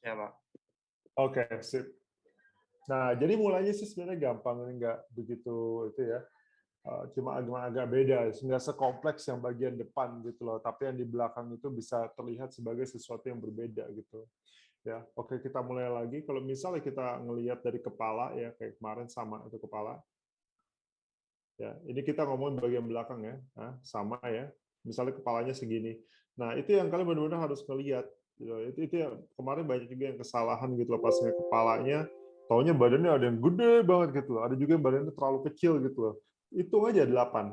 Ya, Pak. Oke, sip. Nah, jadi mulainya sih sebenarnya gampang, nggak begitu itu ya. Cuma agak beda, nggak sekompleks yang bagian depan gitu loh. Tapi yang di belakang itu bisa terlihat sebagai sesuatu yang berbeda gitu. Ya, oke kita mulai lagi. Kalau misalnya kita ngelihat dari kepala ya, kayak kemarin sama itu kepala. Ya, ini kita ngomongin bagian belakang ya, nah, sama ya. Misalnya kepalanya segini. Nah, itu yang kalian benar-benar harus ngelihat. Gitu. Itu yang kemarin banyak juga yang kesalahan gitu loh pas ngeliat kepalanya. Taunya badannya ada yang gede banget gitu loh. Ada juga yang badannya terlalu kecil gitu loh. Hitung aja 8.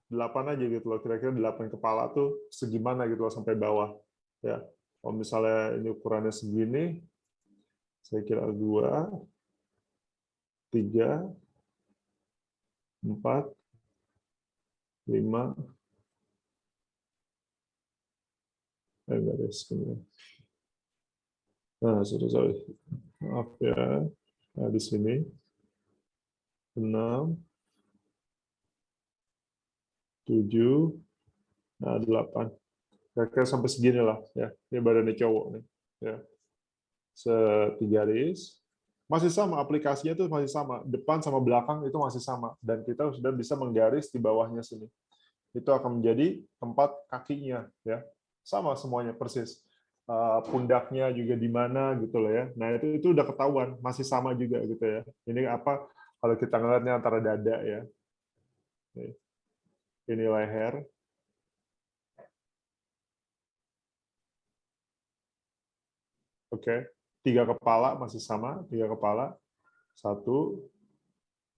8 aja gitu loh. Kira-kira 8 kepala tuh segimana gitu loh sampai bawah. Ya. Kalau misalnya ini ukurannya segini, saya kira 2, 3, 4, 5, enggak ada sebenarnya. Nah, sorry. Maaf ya. Nah, di sini 6, 7, nah 8. Kira-kira sampai segini lah ya. Ini badannya cowok nih. Ya. Setigaris. Masih sama, aplikasinya itu masih sama. Depan sama belakang itu masih sama. Dan kita sudah bisa menggaris di bawahnya sini. Itu akan menjadi tempat kakinya ya. Sama semuanya persis. Pundaknya juga di mana gitu loh ya. Nah, itu udah ketahuan, masih sama juga gitu ya. Ini apa kalau kita ngeliatnya antara dada ya. Ini leher. Oke. 3 kepala masih sama, 3 kepala. 1,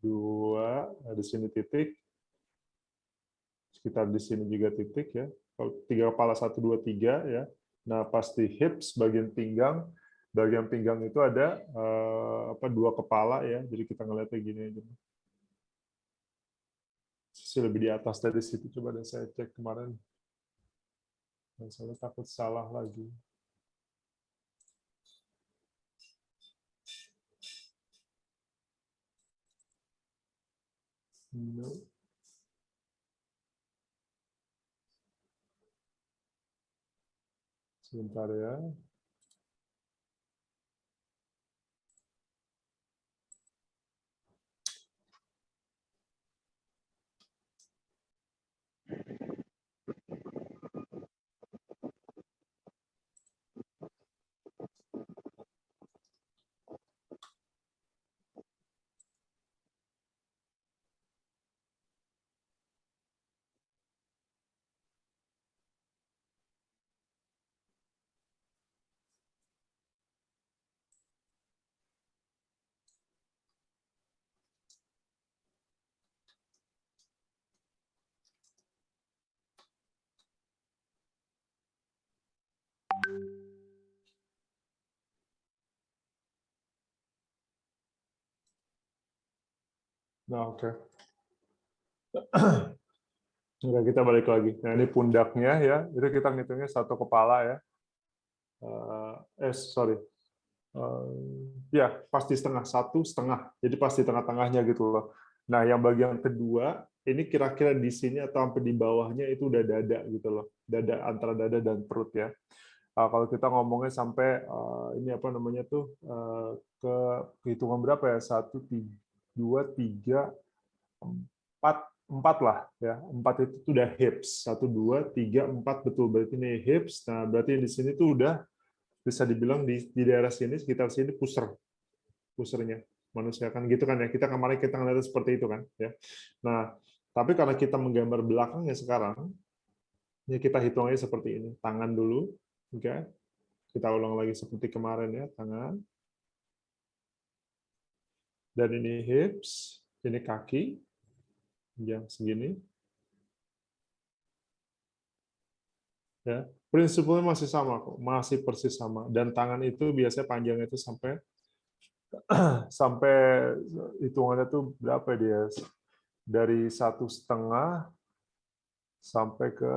2, nah di sini titik. Sekitar di sini juga titik ya. Kalau 3 kepala 1, 2, 3 ya. Nah, pasti hips bagian pinggang itu ada apa 2 kepala ya. Jadi kita ngeliatnya gini aja. Sisi lebih di atas dari situ coba dan saya cek kemarin. Dan saya takut salah lagi. No. Sebentar ya. Nah, oke. Oke, kita balik lagi. Nah, ini pundaknya ya. Itu kita ngitungnya 1 kepala ya. Sorry. Ya, pasti setengah, 1,5. Jadi pasti tengah-tengahnya gitu loh. Nah, yang bagian kedua, ini kira-kira di sini atau sampai di bawahnya itu udah dada gitu loh. Dada, antara dada dan perut ya. Kalau kita ngomongnya sampai ini apa namanya tuh ke hitungan berapa ya? 1, 2, 3, 4 lah ya. 4 itu tuh udah hips. 1, 2, 3, 4 betul. Berarti ini hips. Nah, berarti di sini tuh udah bisa dibilang di daerah sini sekitar sini pusernya manusia kan gitu kan ya. Kita kemarin kita ngeliat seperti itu kan ya. Nah, tapi karena kita menggambar belakangnya sekarang, ya kita hitung aja seperti ini. Tangan dulu, oke. Kita ulang lagi seperti kemarin ya, tangan. Dan ini hips, ini kaki, yang segini. Ya, prinsipnya masih sama kok, masih persis sama. Dan tangan itu biasanya panjangnya itu sampai sampai hitungannya tuh berapa dia? Dari 1,5 sampai ke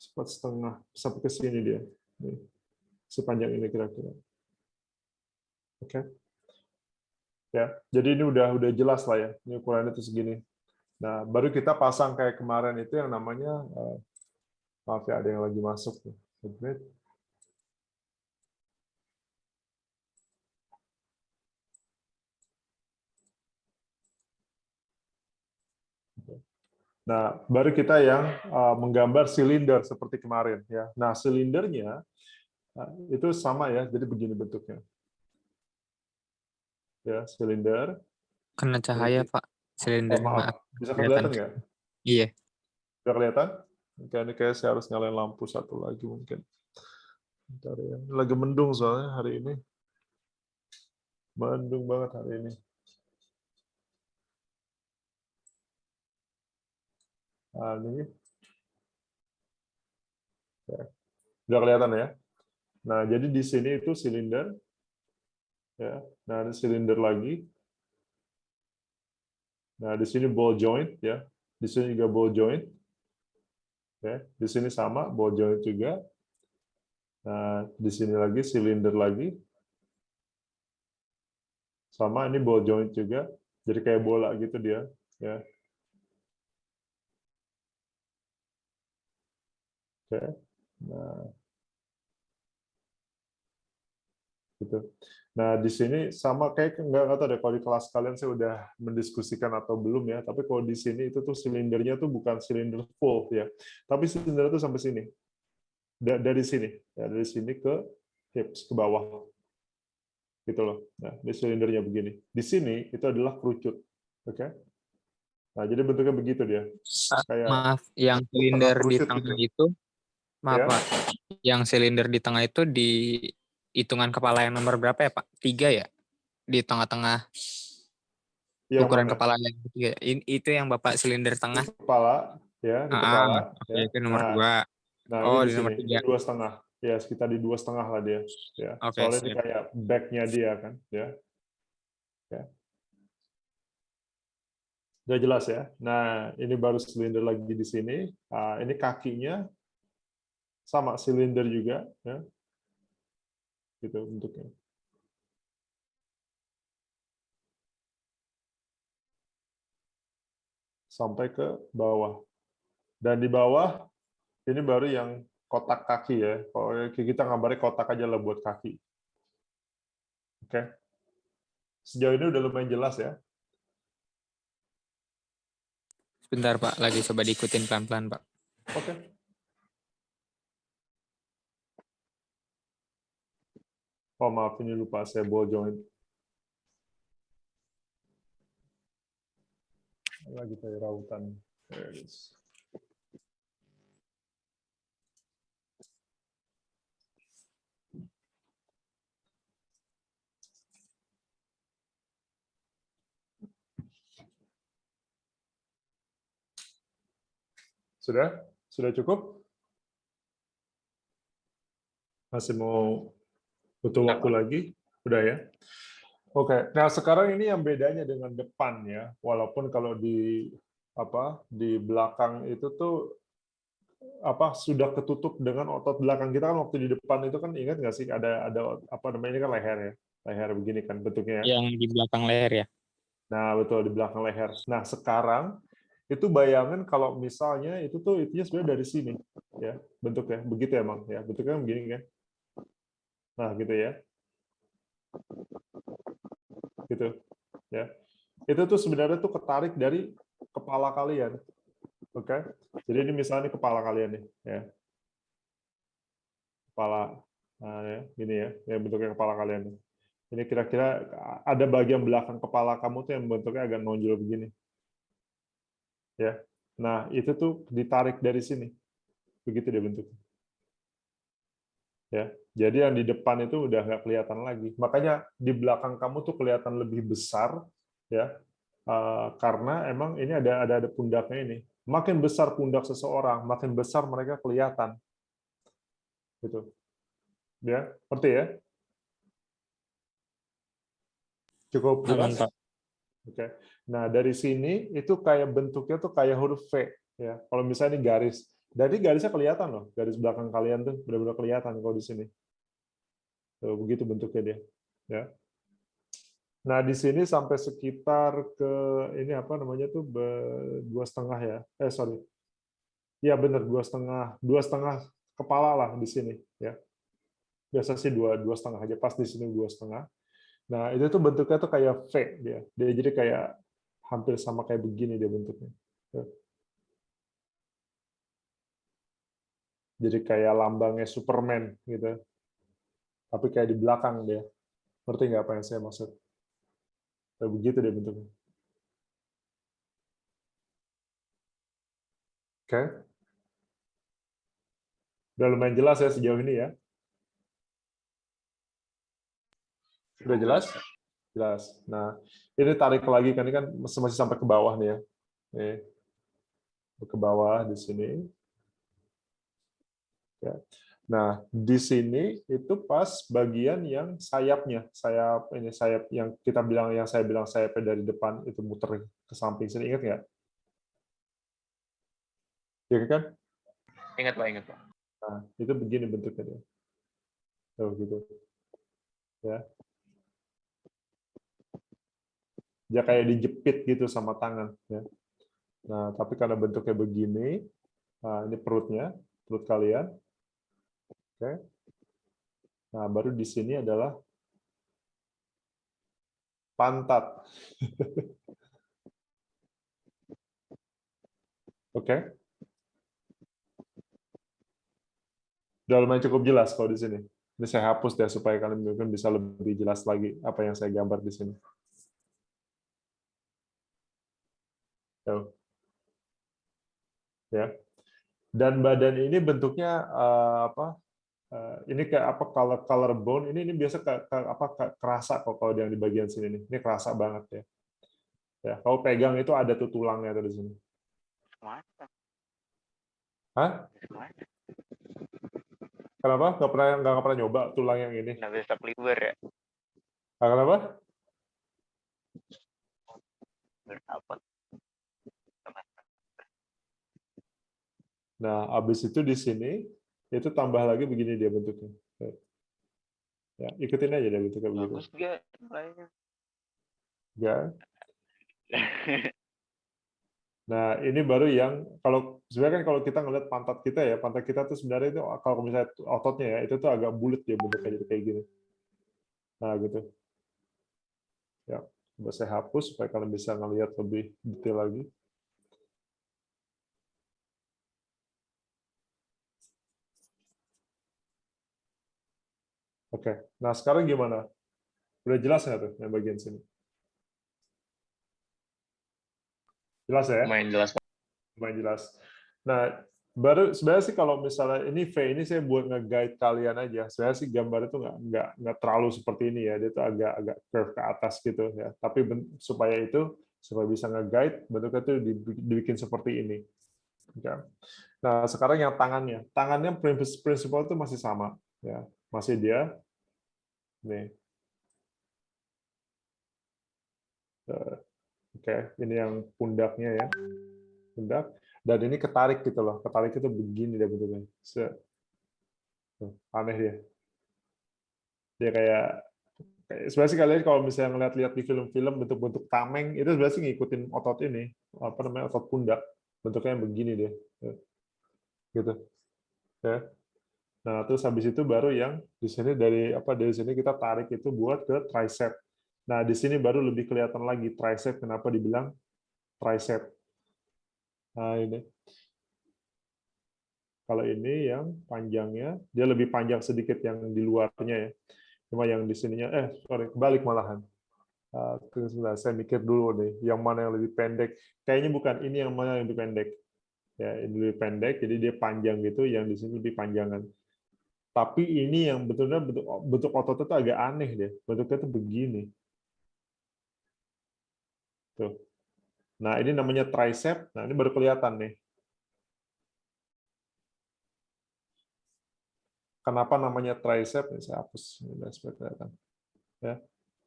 4,5 sampai ke sini dia. Nih, sepanjang ini kira-kira. Oke. Ya, jadi ini udah jelas lah ya. Ini ukurannya itu segini. Nah, baru kita pasang kayak kemarin itu yang namanya maaf ya ada yang lagi masuk nih. Nah, baru kita yang menggambar silinder seperti kemarin ya. Nah, silindernya itu sama ya, jadi begini bentuknya. Ya, silinder. Kena cahaya, Pak. Oh, Silindernya, maaf. maaf. Bisa Kelihatan. kelihatan nggak? Iya. Bisa kelihatan? Oke, ini kayak saya harus nyalain lampu satu lagi mungkin. Bentar ya. Lagi mendung soalnya hari ini. Mendung banget hari ini. Nah, ini. Ya. Udah kelihatan ya? Nah, jadi di sini itu silinder. Ya. Nah, ada silinder lagi. Nah, di sini ball joint ya. Di sini juga ball joint. Ya. Di sini sama ball joint juga. Nah, di sini lagi silinder lagi. Sama ini ball joint juga. Jadi kayak bola gitu dia, ya. Oke. Nah, gitu. Nah, di sini sama kayak nggak tahu deh kalau di kelas kalian saya udah mendiskusikan atau belum ya. Tapi kalau di sini itu tuh silindernya tuh bukan silinder full ya. Tapi silinder itu sampai sini. Dari sini, ya, dari sini ke hips ke bawah. Gitu loh. Nah, ini silindernya begini. Di sini itu adalah kerucut. Oke. Nah, jadi bentuknya begitu dia. Kayak Maaf, yang setengah silinder di kerucut tengah gitu. itu, maaf, Ya. Pak. Yang silinder di tengah itu di hitungan kepala yang nomor berapa ya, Pak? 3 ya? Di tengah-tengah Yang ukuran mana? kepala yang ketiga. Itu yang Bapak silinder Di tengah. kepala, ya, di Ah, kepala, oke, ya. itu nomor Nah, 2. nah ini Oh, di di nomor sini, ini 3. 2,5, ya sekitar di 2,5 lah dia, ya. Oke, Soalnya ini sip. kayak back-nya dia kan, ya. Ya. Udah jelas ya. Nah, ini baru silinder lagi di sini. Ini kakinya sama silinder juga, ya. Gitu bentuknya. Sampai ke bawah. Dan di bawah ini baru yang kotak kaki ya. Kalau kita gambarnya kotak aja lah buat kaki. Oke. Sejauh ini udah lumayan jelas ya. Sebentar, Pak. Lagi coba diikutin pelan-pelan, Pak. Oke. Oh maaf, ini lupa saya ball joint. Lagi kayak rautan. There it is. Sudah? Sudah cukup? Masih mau butuh waktu lagi? Udah ya? Oke. Nah, sekarang ini yang bedanya dengan depan ya. Walaupun kalau di belakang itu tuh sudah ketutup dengan otot belakang kita kan waktu di depan itu kan ingat nggak sih ada apa namanya ini kan leher ya. Leher begini kan bentuknya ya. Yang di belakang leher ya? Nah, betul di belakang leher. Nah, sekarang itu bayangin kalau misalnya itunya sebenarnya dari sini ya bentuknya begitu emang ya bentuknya begini kan. Nah, gitu ya. Gitu ya. Itu tuh sebenarnya tuh ketarik dari kepala kalian. Oke. Jadi ini misalnya ini kepala kalian nih ya. Kepala nah, ya, gini ya. Ya bentuknya kepala kalian nih. Ini kira-kira ada bagian belakang kepala kamu tuh yang bentuknya agak nonjol begini. Ya. Nah, itu tuh ditarik dari sini. Begitu dia bentuknya. Ya. Jadi yang di depan itu udah nggak kelihatan lagi. Makanya di belakang kamu tuh kelihatan lebih besar, ya, karena emang ini ada pundaknya ini. Makin besar pundak seseorang, makin besar mereka kelihatan. Gitu. Ya, ngerti ya? Cukup Aman, jelas? Pak. Oke. Nah, dari sini itu kayak bentuknya tuh kayak huruf V, ya. Kalau misalnya ini garis, dari garisnya kelihatan loh, garis belakang kalian tuh benar-benar kelihatan kalau di sini. Tuh, begitu bentuknya dia, ya. Nah, di sini sampai sekitar ke ini apa namanya tuh 2,5 ya. Sorry. Ya benar 2,5 kepala lah di sini ya. Biasa sih 2,5 aja pas di sini 2,5. Nah, itu tuh bentuknya tuh kayak V dia. Dia jadi kayak hampir sama kayak begini dia bentuknya. Jadi kayak lambangnya Superman gitu. Tapi kayak di belakang dia. Ngerti nggak apa yang saya maksud? Kayak begitu dia bentuknya. Oke. Udah lumayan jelas ya sejauh ini ya. Udah jelas? Jelas. Nah, ini tarik lagi kan, ini kan masih sampai ke bawah nih ya. Nih, ke bawah di sini. Ya. Nah, di sini itu pas bagian yang sayapnya, sayap yang kita bilang, yang saya bilang sayapnya dari depan itu muter ke samping sini, ingat nggak? Ya kan? Ingat Pak, ingat Pak. Nah, itu begini bentuknya dia. Oh, gitu. Ya. Dia kayak dijepit gitu sama tangan. Ya. Nah, tapi karena bentuknya begini, nah ini perutnya, perut kalian. Oke. Nah, baru di sini adalah pantat. Oke. Udah lumayan cukup jelas kalau di sini. Ini saya hapus deh supaya kalian mungkin bisa lebih jelas lagi apa yang saya gambar di sini. Tuh. Ya. Dan badan ini bentuknya apa? Ini kayak apa, collarbone ini biasa kerasa kok kalau yang di bagian sini nih. Ini kerasa banget ya. Ya, kalau pegang itu ada tuh tulangnya tuh di sini. Hah? Kenapa? Nggak pernah nyoba tulang yang ini? Nggak bisa liver ya. Kenapa? Berapa? Nah, habis itu di sini itu tambah lagi begini dia bentuknya. Ya, ikutin aja deh bentuknya begitu. Bagus gak nilainya? Ya. Nah, ini baru yang kalau sebenarnya kan kalau kita ngeliat pantat kita tuh sebenarnya itu kalau misalnya ototnya ya itu tuh agak bulat ya bentuknya jadi kayak gini. Nah, gitu. Ya, coba saya hapus supaya kalian bisa ngelihat lebih detail lagi. Oke. Nah, sekarang gimana? Udah jelas nggak tuh yang bagian sini? Jelas ya? Lumayan jelas Pak. Lumayan jelas. Nah, baru sebenarnya sih kalau misalnya ini V ini saya buat nge-guide kalian aja. Sebenarnya sih gambar itu nggak terlalu seperti ini ya. Dia tuh agak curve ke atas gitu ya. Tapi supaya bisa nge-guide bentuknya tuh dibikin seperti ini. Oke. Nah, sekarang yang tangannya prinsipal itu masih sama ya. Masih dia nih. Oke, ini yang pundaknya ya. Pundak. Dan ini ketarik gitu loh. Ketarik itu begini dia bentuknya. Aneh dia. Dia kayak sebenarnya sih kalian kalau misalnya ngeliat-lihat di film-film bentuk-bentuk tameng itu sebenarnya sih ngikutin otot ini, apa namanya, otot pundak. Bentuknya yang begini dia. Gitu. Ya. Nah, terus habis itu baru yang di sini dari sini kita tarik itu buat ke tricep. Nah, di sini baru lebih kelihatan lagi tricep, kenapa dibilang tricep. Nah, ini. Kalau ini yang panjangnya, dia lebih panjang sedikit yang di luarnya ya. Cuma yang di sininya, kebalik malahan. Sebentar, saya mikir dulu nih, yang mana yang lebih pendek. Kayaknya bukan, ini yang mana yang lebih pendek. Ya, ini lebih pendek, jadi dia panjang gitu, yang di sini lebih panjangan. Tapi ini yang betulnya bentuk ototnya tuh agak aneh deh. Bentuknya tuh begini. Tuh. Nah, ini namanya tricep. Nah, ini baru kelihatan nih. Kenapa namanya tricep? Ini saya hapus. Ini supaya kelihatan. Ya.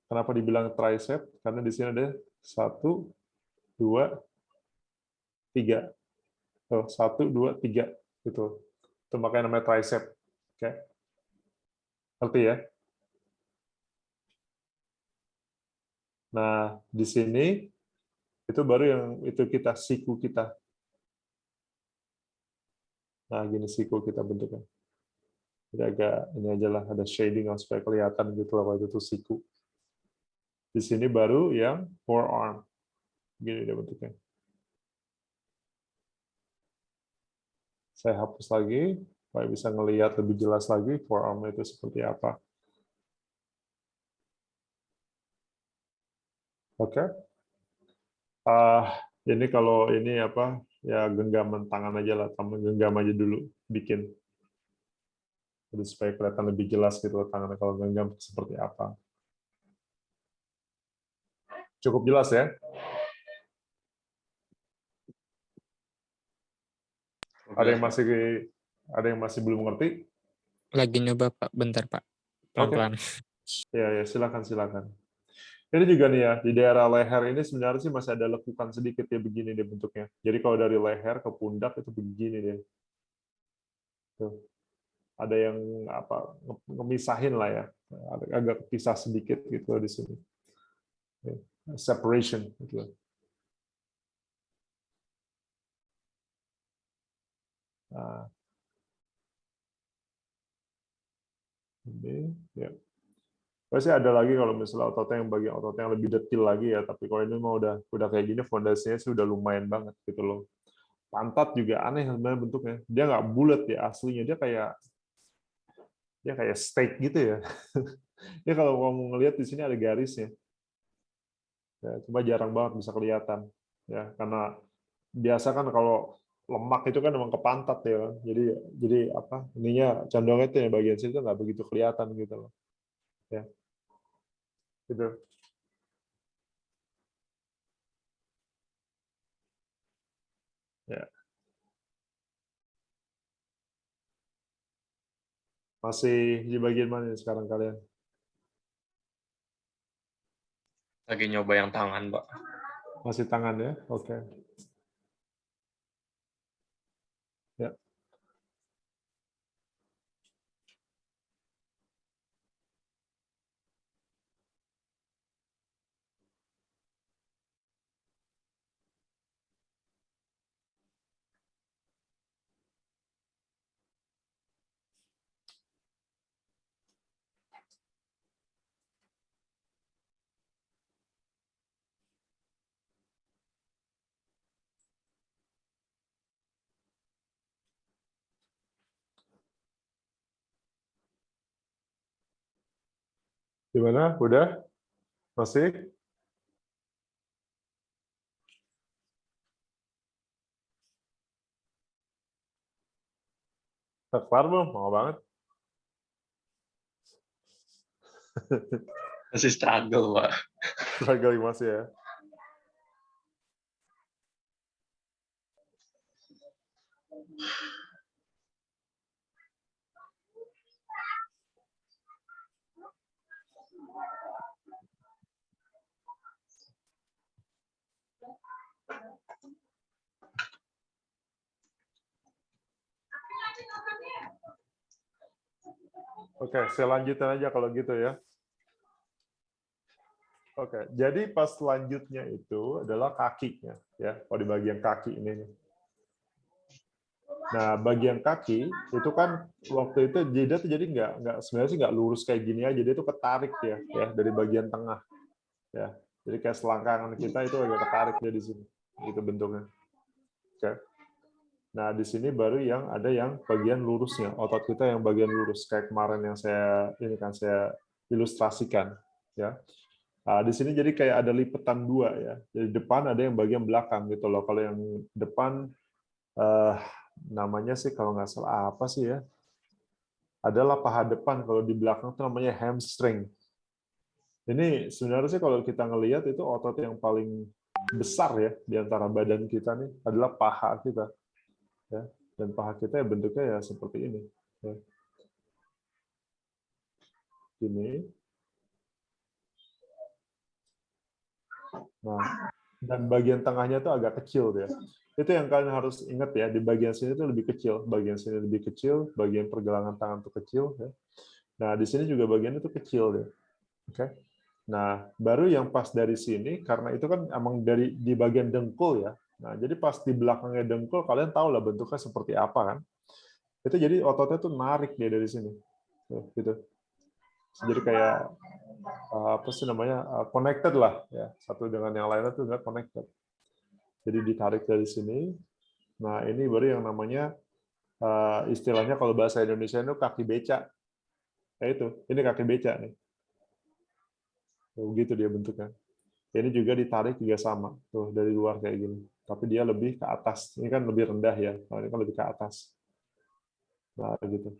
Kenapa dibilang tricep? Karena di sini ada 1, 2, 3. Oh, 1, 2, 3. Gitu. Itu makanya namanya tricep. Oke. Ngerti ya? Nah, di sini itu baru yang itu siku kita. Nah, gini siku kita bentuknya. Jadi agak ini aja lah, ada shading supaya kelihatan gitu lah kalau itu siku. Di sini baru yang forearm. Gini dia bentuknya. Saya hapus lagi. supaya bisa ngelihat lebih jelas lagi forearm itu seperti apa. Oke. Ini kalau ini apa ya genggaman tangan aja lah, kamu genggam aja dulu bikin. Jadi supaya kelihatan lebih jelas gitu tangannya kalau genggam seperti apa. Cukup jelas ya? Ada yang masih belum ngerti? Lagi nyoba Pak, bentar Pak, Oke. pelan-pelan. Ya, silakan. Ini juga nih ya, di daerah leher ini sebenarnya sih masih ada lekukan sedikit ya begini dia bentuknya. Jadi kalau dari leher ke pundak itu begini dia. Tuh. Ada yang apa ngemisahin lah ya, agak pisah sedikit gitu di sini. Separation gitu. Nah, ini ya. Pasti ada lagi kalau misalnya ototnya yang bagian ototnya yang lebih detail lagi ya, tapi kalau ini mah udah kayak gini fondasinya sih udah lumayan banget gitu loh. Pantat juga aneh sebenarnya bentuknya. Dia nggak bulat ya aslinya, dia kayak steak gitu ya. Dia kalau kamu ngelihat di sini ada garisnya. Ya, cuma jarang banget bisa kelihatan. Ya, karena biasa kan kalau lemak itu kan memang ke pantat ya kan. Jadi apa? Ininya condongnya itu ya bagian situ nggak begitu kelihatan gitu loh. Ya, gitu. Ya. Masih di bagian mana nih sekarang kalian? Lagi nyoba yang tangan, Pak. Masih tangan ya? Oke. Ya. Gimana? Udah? Masih? Kelar belum? Mau banget. Masih struggle, Pak. Struggling masih ya. Oke, saya lanjutin aja kalau gitu ya. Oke, jadi pas selanjutnya itu adalah kakinya, ya. Kalau di bagian kaki ini nih. Nah, bagian kaki itu kan waktu itu dia tuh jadi nggak sebenarnya sih nggak lurus kayak gini aja, dia tuh ketarik ya dari bagian tengah, ya. Jadi kayak selangkangan kita itu agak ketarik dia di sini, gitu bentuknya. Oke. Nah, di sini baru yang ada yang bagian lurusnya, otot kita yang bagian lurus kayak kemarin yang saya ilustrasikan, ya. Nah, di sini jadi kayak ada lipetan dua ya. Jadi depan ada yang bagian belakang gitu loh. Kalau yang depan namanya sih kalau nggak salah apa sih ya? Adalah paha depan. Kalau di belakang itu namanya hamstring. Ini sebenarnya sih kalau kita ngelihat itu otot yang paling besar ya di antara badan kita nih adalah paha kita. Ya. Dan paha kita ya bentuknya ya seperti ini. Ya. Ini. Nah, dan bagian tengahnya itu agak kecil ya. Itu yang kalian harus ingat ya, di bagian sini itu lebih kecil, bagian sini lebih kecil, bagian pergelangan tangan itu kecil ya. Nah, di sini juga bagian itu kecil ya. Oke. Nah, baru yang pas dari sini karena itu kan emang dari di bagian dengkul ya. Nah, jadi pas di belakangnya dengkul kalian tahu lah bentuknya seperti apa kan. Itu jadi ototnya tuh narik dia dari sini. Tuh, gitu. Jadi kayak apa sih namanya connected lah ya, satu dengan yang lainnya tuh nggak connected. Jadi ditarik dari sini. Nah, ini baru yang namanya istilahnya kalau bahasa Indonesia itu kaki beca. Ya itu, ini kaki beca nih. Begitu dia bentuknya. Ini juga ditarik juga sama, tuh dari luar kayak gini. Tapi dia lebih ke atas. Ini kan lebih rendah ya. Nah, ini kan lebih ke atas. Nah, gitu.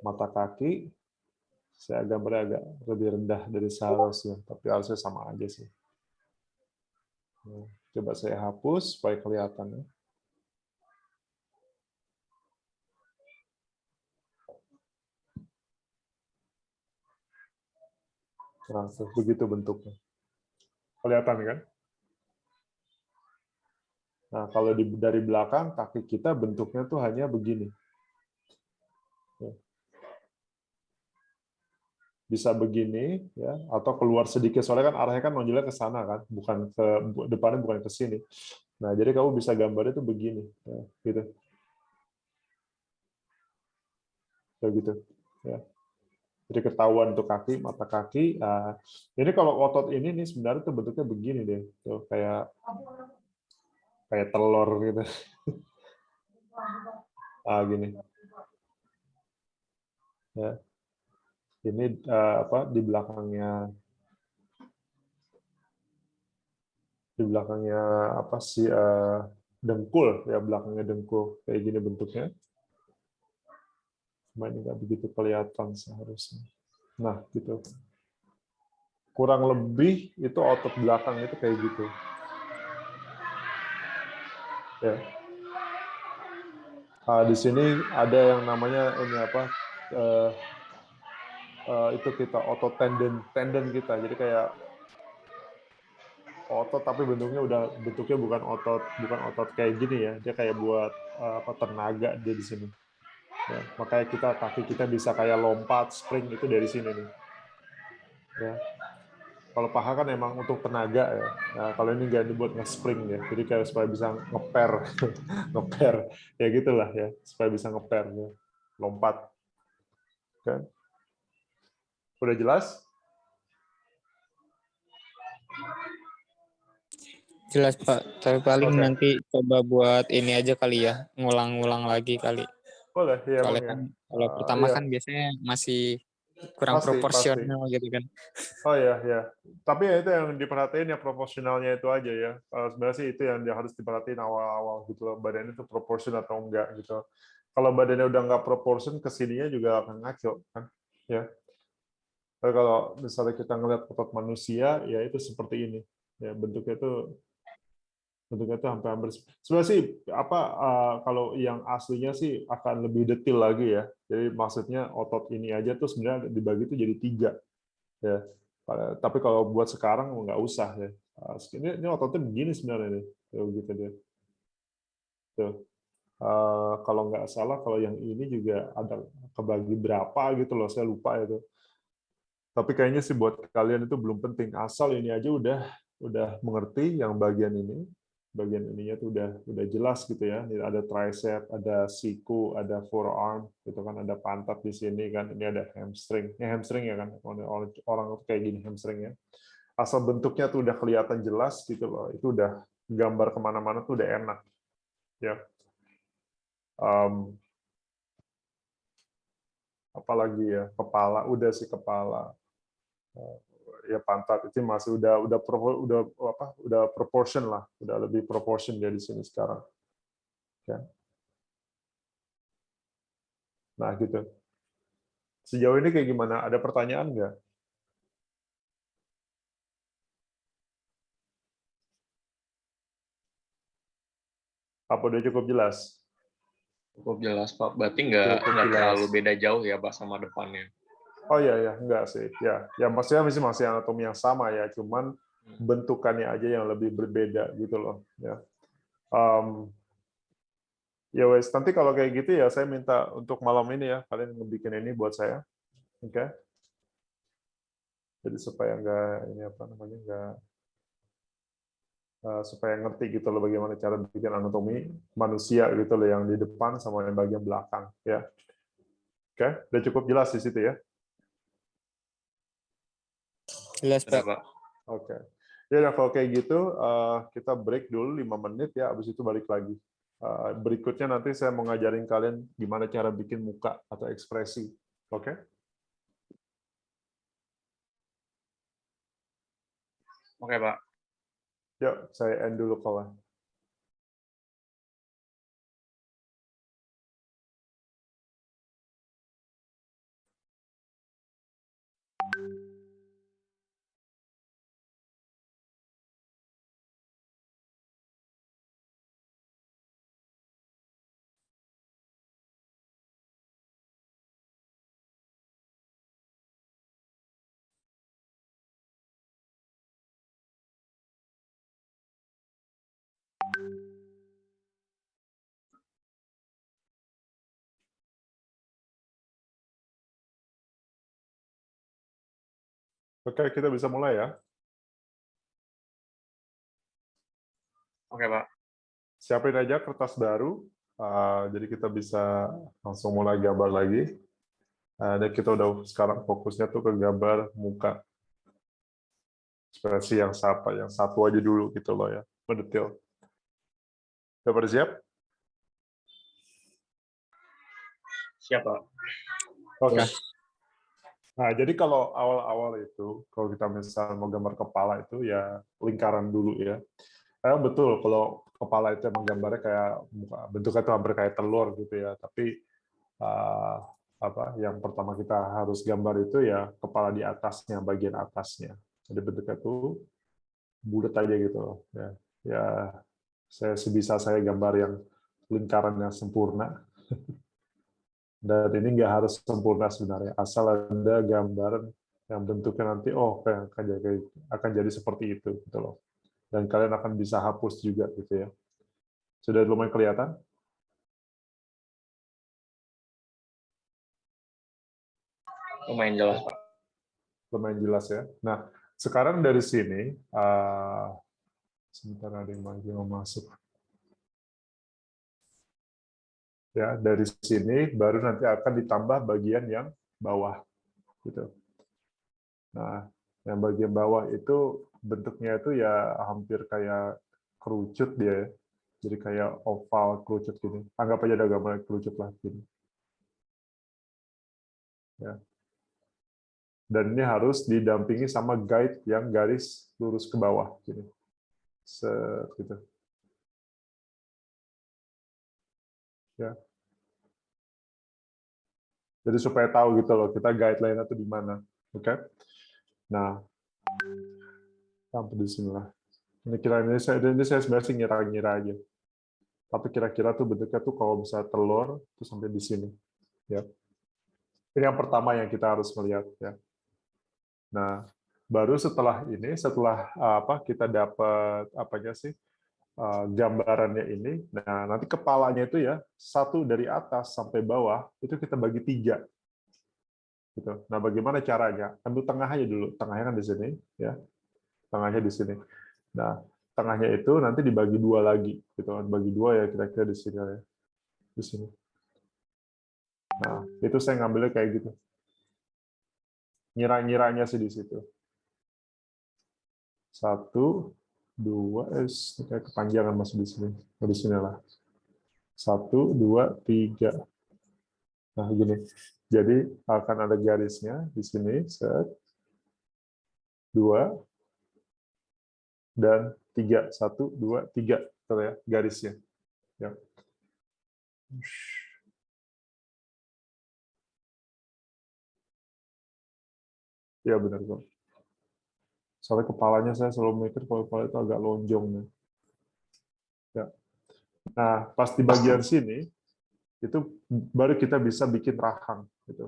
Mata kaki, saya gambarnya agak lebih rendah dari seharusnya, tapi harusnya sama aja sih. Nah, coba saya hapus supaya kelihatan ya. Nah, begitu bentuknya. Kelihatan kan? Nah, kalau dari belakang, kaki kita bentuknya tuh hanya begini. Bisa begini, ya, atau keluar sedikit. Soalnya kan arahnya kan nonjolnya ke sana kan, bukan ke depannya, bukan ke sini. Nah, jadi kamu bisa gambarnya tuh begini, ya, gitu. Kayak gitu. Ya. Jadi ketahuan untuk kaki, mata kaki. Nah, jadi kalau otot ini nih sebenarnya tuh bentuknya begini deh, tuh kayak telur gitu. Ah, gini. Ya. Ini apa di belakangnya apa sih dengkul ya, belakangnya dengkul kayak gini bentuknya. Cuma ini nggak begitu kelihatan seharusnya. Nah, gitu. Kurang lebih itu otot belakang itu kayak gitu. Ya. Di sini ada yang namanya ini apa? Itu kita otot tendon kita. Jadi kayak otot tapi bentuknya bukan otot kayak gini ya. Dia kayak buat apa tenaga dia di sini. Ya, makanya kaki kita bisa kayak lompat, spring itu dari sini nih. Ya. Kalau paha kan emang untuk tenaga ya. Nah, kalau ini nggak dibuat nge-spring ya. Jadi kayak supaya bisa ngeper, ngeper ya gitulah ya, supaya bisa ngeper ya. Lompat. Kan? Udah jelas? Jelas Pak, tapi paling Oke. nanti coba buat ini aja kali ya, ngulang-ngulang lagi kali. Boleh, ya emang Soalnya ya. kan kalau pertama Iya, kan biasanya masih kurang pasti. proporsional gitu kan. Oh ya, ya. Tapi ya itu yang diperhatiin ya proporsionalnya itu aja ya. Sebenarnya sih itu yang dia harus diperhatiin awal-awal gitu loh. Badannya itu proportion atau enggak gitu. Kalau badannya udah nggak proportion, kesininya juga akan ngaco kan. Ya. Tapi kalau misalnya kita ngelihat otot manusia, ya itu seperti ini. Ya bentuknya tuh hampir-hampir. Sebenarnya sih apa kalau yang aslinya sih akan lebih detail lagi ya. Jadi maksudnya otot ini aja tuh sebenarnya dibagi tuh jadi 3 ya. Tapi kalau buat sekarang nggak usah ya. Ini ototnya begini sebenarnya nih. Tuh, gitu dia. Tuh. Kalau nggak salah kalau yang ini juga ada kebagi berapa gitu loh, saya lupa itu. Tapi kayaknya sih buat kalian itu belum penting. Asal ini aja udah mengerti yang bagian ini. Bagian ininya tuh udah jelas gitu ya. Ini ada tricep, ada siku, ada forearm, gitu kan, ada pantat di sini kan. Ini ada hamstring. Ini hamstring ya kan. Orang kayak gini hamstring ya. Asal bentuknya tuh udah kelihatan jelas gitu loh. Itu udah gambar kemana-mana tuh udah enak. Ya. Apalagi ya, kepala, udah sih kepala. Ya pantat itu masih udah proportion lah, udah lebih proportion dia di sini sekarang. Ya. Nah gitu. Sejauh ini kayak gimana? Ada pertanyaan nggak? Apa udah cukup jelas? Cukup jelas Pak. Berarti nggak Cukup terlalu jelas. beda jauh ya Pak sama depannya. Oh iya ya, enggak sih. Ya maksudnya masih anatomi yang sama ya, cuman bentukannya aja yang lebih berbeda gitu loh. Ya. Ya wes, nanti kalau kayak gitu ya saya minta untuk malam ini ya kalian ngebikin ini buat saya, oke? Jadi supaya nggak ini apa namanya nggak supaya ngerti gitu loh bagaimana cara bikin anatomi manusia gitu loh yang di depan sama yang bagian belakang ya. Oke, udah cukup jelas di situ ya. Jelas Ada Pak. Pak. Oke. Ya udah, kalau kayak gitu kita break dulu 5 menit ya, habis itu balik lagi. Berikutnya nanti saya mau ngajarin kalian gimana cara bikin muka atau ekspresi. Oke? Oke, Pak. Yuk, saya end dulu call-nya. Oke, kita bisa mulai ya. Oke, Pak. Siapin aja kertas baru, jadi kita bisa langsung mulai gambar lagi. Dan kita udah sekarang fokusnya tuh ke gambar muka. Ekspresi yang satu aja dulu gitu loh ya, mendetail. Udah pada siap? Siap, Pak. Oke. Nah, jadi kalau awal-awal itu, kalau kita misalnya mau gambar kepala itu ya lingkaran dulu ya. Betul, kalau kepala itu emang gambarnya kayak bentuknya itu hampir kayak telur gitu ya. Tapi yang pertama kita harus gambar itu ya kepala di atasnya, bagian atasnya. Jadi bentuknya tuh bulat aja gitu loh. Ya, sebisa saya gambar yang lingkaran yang sempurna. Dan ini nggak harus sempurna sebenarnya, asal ada gambaran yang bentuknya nanti akan jadi seperti itu gitu loh. Dan kalian akan bisa hapus juga gitu ya. Sudah lumayan kelihatan? Lumayan jelas, Pak. Lumayan jelas ya. Nah, sekarang dari sini sebentar ada yang mau masuk. Ya, dari sini baru nanti akan ditambah bagian yang bawah gitu. Nah, yang bagian bawah itu bentuknya itu ya hampir kayak kerucut dia ya. Jadi kayak oval kerucut gini. Anggap aja ada gambar kerucut lah gini. Ya. Dan ini harus didampingi sama guide yang garis lurus ke bawah gini. Gitu. Ya. Jadi supaya tahu gitu loh, kita guideline itu di mana. Oke? Nah, sampai di sini lah. Ini saya sebenarnya ngira-ngira aja. Tapi kira-kira tuh bentuknya tuh kalau bisa telur tuh sampai di sini. Ya. Ini yang pertama yang kita harus melihat ya. Nah, baru setelah ini, kita dapat gambarannya ini. Nah, nanti kepalanya itu ya satu dari atas sampai bawah itu kita bagi 3. Gitu. Nah, bagaimana caranya? Ambil tengah aja dulu. Tengahnya kan di sini, ya. Tengahnya di sini. Nah, tengahnya itu nanti dibagi 2 lagi. Gitu kan. Bagi 2 ya kira-kira di sini ya. Di sini. Nah, itu saya ngambilnya kayak gitu. Ngira-ngiranya sih di situ. 1, 2, kayak kepanjangan masih di sini. Di sini lah. 1, 2, 3. Nah, gini. Jadi akan ada garisnya di sini, 2 dan 3. 1, 2, 3. Betul ya, garisnya. Ya. Ya benar kok. Soalnya kepalanya saya selalu mikir kalau kepala itu agak lonjong. Ya. Nah, pas di bagian sini, itu baru kita bisa bikin rahang. Gitu.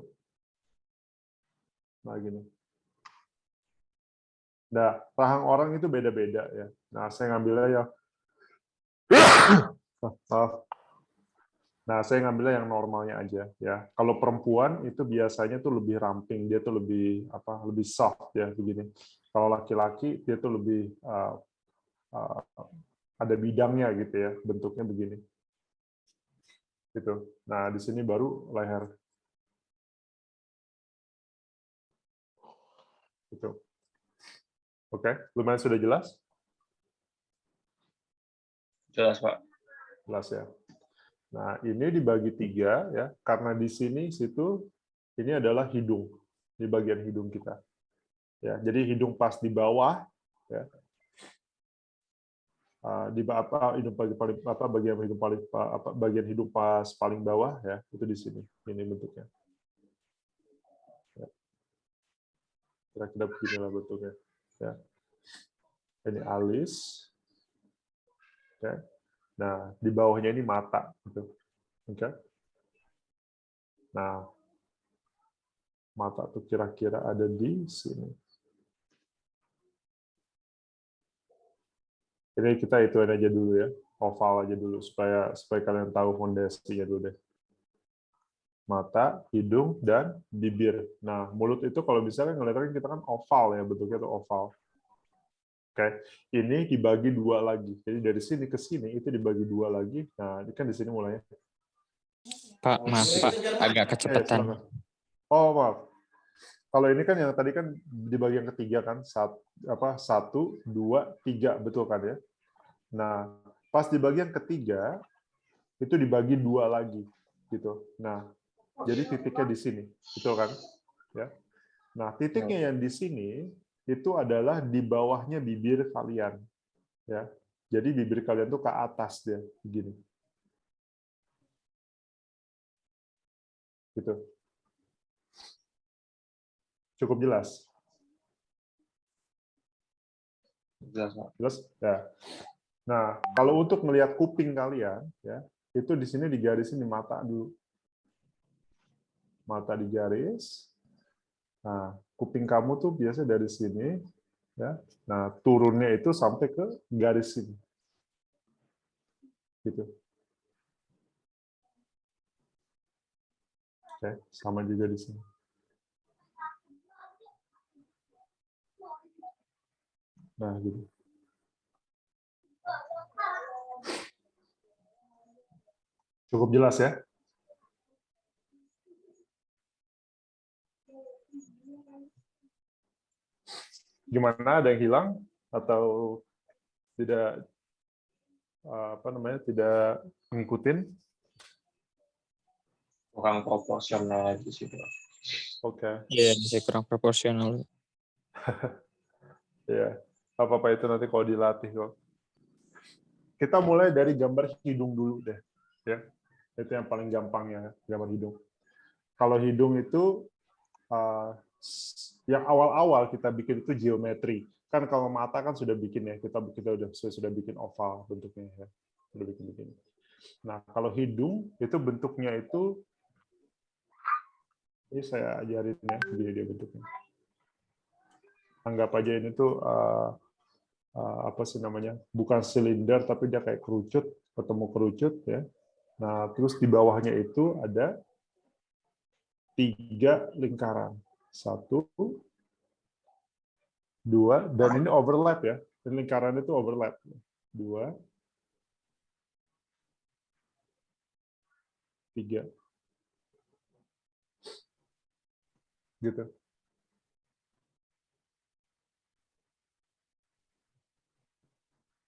Nah, gini. Nah, rahang orang itu beda-beda ya. Nah, saya ngambilnya ya. Nah, saya ngambilnya yang normalnya aja ya. Kalau perempuan itu biasanya tuh lebih ramping, dia tuh lebih soft ya begini. Kalau laki-laki dia tuh lebih ada bidangnya gitu ya, bentuknya begini. Gitu. Nah, di sini baru leher. Gitu. Oke, lumayan sudah jelas? Jelas, Pak. Jelas ya. Nah, ini dibagi 3 ya, karena di sini situ ini adalah hidung, di bagian hidung kita. Ya, jadi hidung pas di bawah ya. Di hidung paling bagian hidung paling bagian hidung pas paling bawah ya, itu di sini. Ini bentuknya. Ya. Kira-kira beginilah bentuknya. Ya. Ini alis. Oke. Nah, di bawahnya ini mata gitu. Oke. Nah, mata tuh kira-kira ada di sini. Ini kita ituin aja dulu ya, oval aja dulu supaya kalian tahu fondasinya dulu deh. Mata, hidung, dan bibir. Nah, mulut itu kalau bisa kan ngeliatnya kita kan oval ya, bentuknya itu oval. Oke, ini dibagi 2 lagi. Jadi dari sini ke sini itu dibagi 2 lagi. Nah, ini kan di sini mulainya. Pak, maaf Pak, agak kecepatan. Silakan. Oh, maaf. Kalau ini kan yang tadi kan di bagian ketiga kan, 1, 2, 3, betul kan ya? Nah, pas di bagian ketiga itu dibagi 2 lagi, gitu. Nah, jadi titiknya di sini, betul kan? Ya. Nah, titiknya yang di sini itu adalah di bawahnya bibir kalian, ya. Jadi bibir kalian tuh ke atas dia, begini. Gitu. Cukup jelas? Jelas, Pak. Jelas? Ya. Nah, kalau untuk melihat kuping kalian, ya, itu di sini digarisin di mata dulu. Mata digaris. Nah, kuping kamu tuh biasa dari sini, ya. Nah, turunnya itu sampai ke garis sini. Gitu. Oke, sama juga di sini. Nah, gitu. Cukup jelas ya? Gimana, ada yang hilang atau tidak tidak mengikutin? Kurang proporsional di situ. Oke. Iya, masih kurang proporsional. Ya, apa-apa itu nanti kalau dilatih kok. Kita mulai dari gambar hidung dulu deh, ya. Itu yang paling gampang ya, gambar hidung. Kalau hidung itu yang awal-awal kita bikin itu geometri. Kan kalau mata kan sudah bikin ya, kita sudah bikin oval bentuknya ya. Sudah bikin. Nah, kalau hidung itu bentuknya itu ini saya ajarin ya, begini dia bentuknya. Anggap aja ini tuh apa sih namanya? Bukan silinder tapi dia kayak kerucut, ketemu kerucut ya. Nah, terus di bawahnya itu ada 3 lingkaran. 1, 2, dan ini overlap ya. Dan lingkaran itu overlap. 2, 3. Gitu.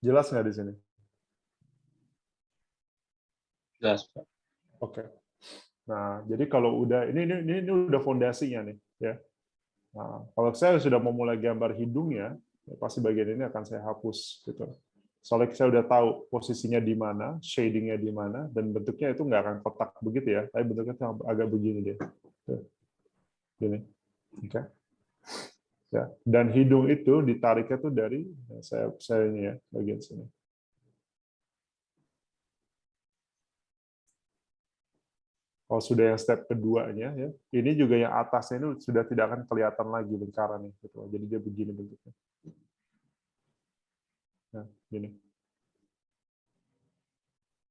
Jelas nggak di sini? Jelas, Pak. Oke. Nah, jadi kalau udah ini udah fondasinya nih, ya. Nah, kalau saya sudah memulai gambar hidungnya, ya pasti bagian ini akan saya hapus gitu. Soalnya saya udah tahu posisinya di mana, shadingnya di mana, dan bentuknya itu nggak akan kotak begitu ya, tapi bentuknya agak begini deh. Tuh. Gini. Oke. Ya. Dan hidung itu ditariknya tuh dari saya ini ya, bagian sini. Kalau sudah yang step keduanya, ya, ini juga yang atasnya ini sudah tidak akan kelihatan lagi lingkaran gitu. Jadi dia begini bentuknya. Nah, gini.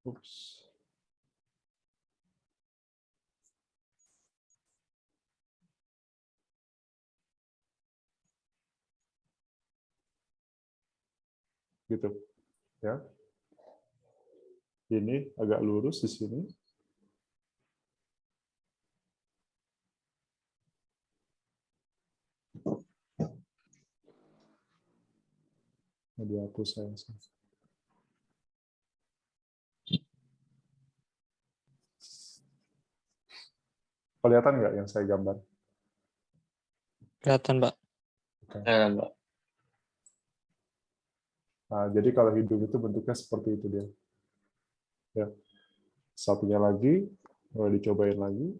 Ups. Gitu, ya. Ini agak lurus di sini. Nah, dihapus saya. Kelihatan nggak yang saya gambar? Kelihatan, Pak. Ya, Mbak. Nah, jadi kalau hidung itu bentuknya seperti itu dia. Ya. Satunya lagi, boleh dicobain lagi.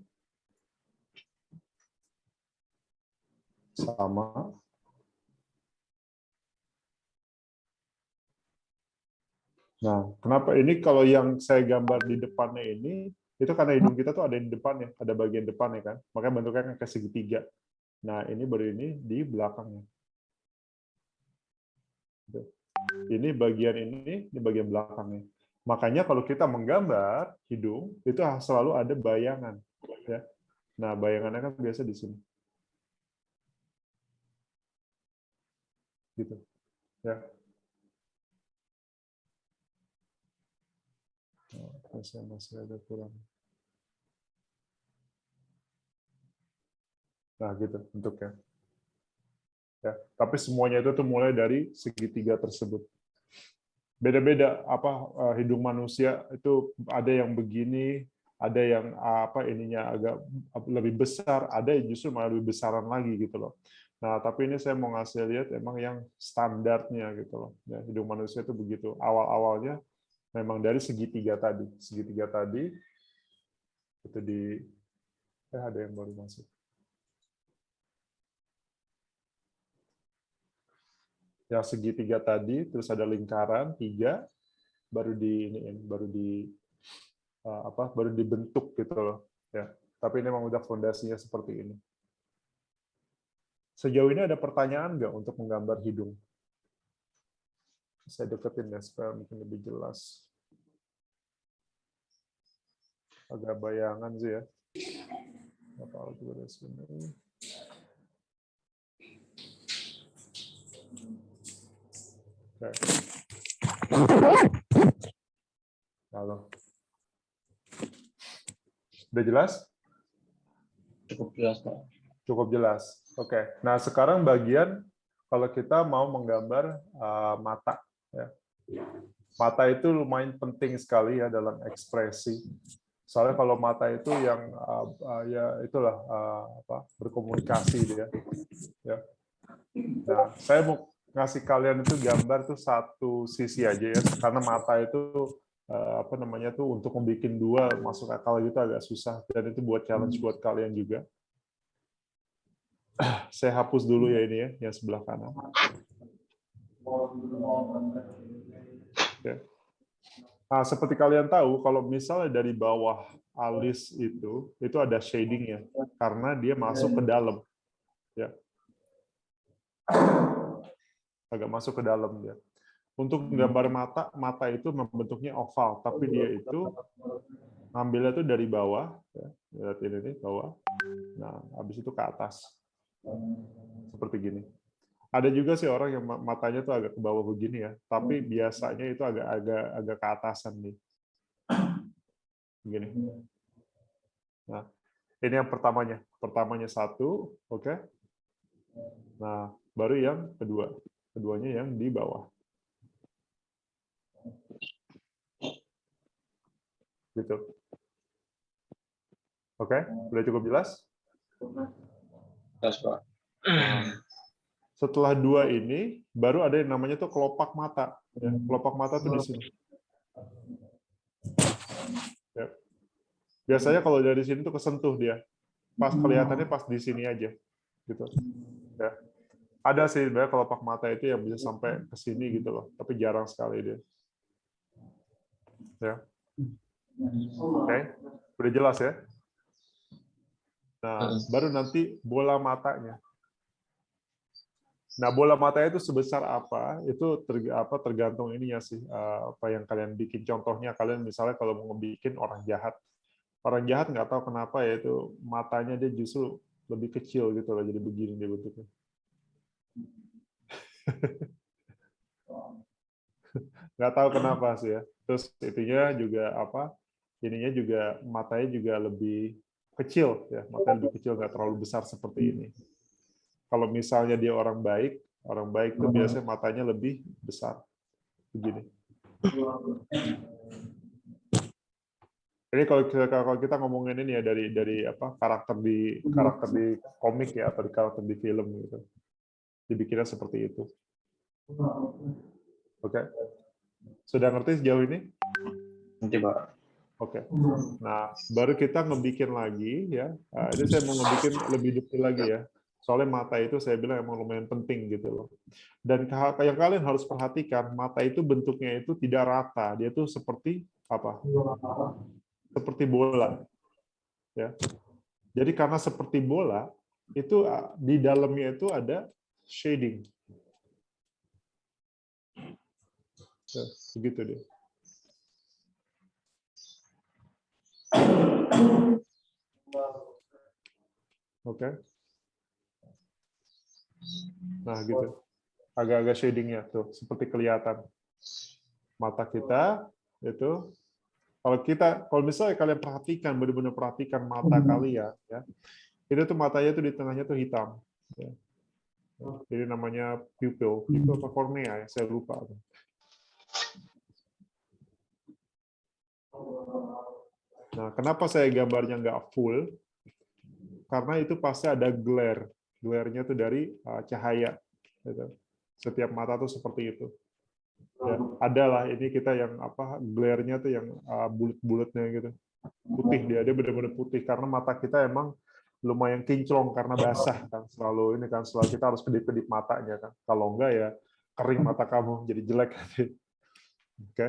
Sama. Nah, kenapa ini kalau yang saya gambar di depannya ini, itu karena hidung kita tuh ada di depannya, ada bagian depannya kan, makanya bentuknya kan kayak segitiga. Nah, ini baru ini di belakangnya. Ini bagian belakangnya. Makanya kalau kita menggambar hidung, itu selalu ada bayangan. Ya. Nah, bayangannya kan biasa di sini. Gitu. Ya. Masih ada kurang. Nah, gitu bentuknya. Ya, tapi semuanya itu tuh mulai dari segitiga tersebut. Beda-beda hidung manusia itu ada yang begini, ada yang ininya agak lebih besar, ada yang justru malah lebih besaran lagi gitu loh. Nah, tapi ini saya mau ngasih lihat emang yang standarnya gitu loh. Ya, hidung manusia itu begitu. Awal-awalnya memang dari segitiga tadi. Segitiga tadi itu ada yang baru masuk. Yang segitiga tadi, terus ada lingkaran 3, baru dibentuk gitu loh. Ya. Tapi ini memang udah fondasinya seperti ini. Sejauh ini ada pertanyaan nggak untuk menggambar hidung? Saya deketin ya supaya mungkin lebih jelas. Agak bayangan sih ya. Apa juga dari sini. Oke. Halo. Udah jelas? Cukup jelas, Pak. Cukup jelas. Oke. Nah, sekarang bagian kalau kita mau menggambar mata. Ya. Mata itu lumayan penting sekali ya dalam ekspresi. Soalnya kalau mata itu yang ya itulah berkomunikasi dia. Ya. Nah, saya mau ngasih kalian itu gambar tuh satu sisi aja ya, karena mata itu untuk membuat 2 masuk akal gitu agak susah, dan itu buat challenge buat kalian juga. Saya hapus dulu ya ini ya, yang sebelah kanan. Oke. Nah, seperti kalian tahu, kalau misalnya dari bawah alis itu ada shading-nya, karena dia masuk ke dalam. Ya. Agak masuk ke dalam dia. Untuk gambar mata itu membentuknya oval, tapi dia itu ngambilnya itu dari bawah, ya. Lihat ini bawah. Nah, habis itu ke atas. Seperti gini. Ada juga sih orang yang matanya tuh agak ke bawah begini ya, tapi biasanya itu agak ke atasan nih. Begini. Nah, ini yang pertamanya. Pertamanya 1, oke. Nah, baru yang kedua. Keduanya yang di bawah. Gitu. Oke, udah cukup jelas? Jelas, Pak. Nah, setelah 2 ini, baru ada yang namanya tuh kelopak mata. Ya, kelopak mata tuh di sini. Ya. Biasanya kalau dari sini tuh kesentuh dia. Pas kelihatannya pas di sini aja. Gitu. Ya. Ada sih sebenarnya kelopak mata itu yang bisa sampai ke sini gitu loh, tapi jarang sekali dia. Ya. Oke, udah jelas ya? Nah, baru nanti bola matanya. Nah, bola matanya itu sebesar apa? Itu tergantung ininya sih, apa yang kalian bikin. Contohnya kalian misalnya kalau mau bikin orang jahat nggak tahu kenapa ya itu matanya dia justru lebih kecil gitu loh, jadi begini dia bentuknya. Nggak tahu kenapa sih ya. Terus ininya juga matanya juga lebih kecil ya, matanya lebih kecil, nggak terlalu besar seperti ini. Kalau misalnya dia orang baik itu biasanya matanya lebih besar begini. Jadi kalau kita ngomongin ini ya dari apa karakter di komik ya atau di karakter di film gitu, dibikinnya seperti itu. Oke, sudah ngerti sejauh ini? Nanti Pak. Oke. Nah, baru kita ngebikin lagi ya. Ini saya mau ngebikin lebih detail lagi ya. Soalnya mata itu saya bilang emang lumayan penting gitu loh. Dan yang kalian harus perhatikan, mata itu bentuknya itu tidak rata. Dia tuh seperti apa? Seperti bola. Ya. Jadi karena seperti bola, itu di dalamnya itu ada shading. Ya, begitu dia. Oke. Nah, gitu. Agak-agak shadingnya tuh, seperti kelihatan. Mata kita itu kalau misalnya kalian perhatikan, benar-benar perhatikan mata kalian ya. Itu tuh matanya tuh di tengahnya tuh hitam. Ya. Jadi namanya pupil apa kornea ya, saya lupa. Nah, kenapa saya gambarnya nggak full? Karena itu pasti ada glare. Glare-nya tuh dari cahaya. Gitu. Setiap mata tuh seperti itu. Ya, adalah ini kita yang apa glare-nya tuh yang bulat-bulatnya gitu. Putih dia benar-benar putih karena mata kita emang lumayan kinclong karena basah kan selalu ini kan selalu kita harus kedip-kedip matanya kan. Kalau enggak ya kering mata kamu jadi jelek. Oke.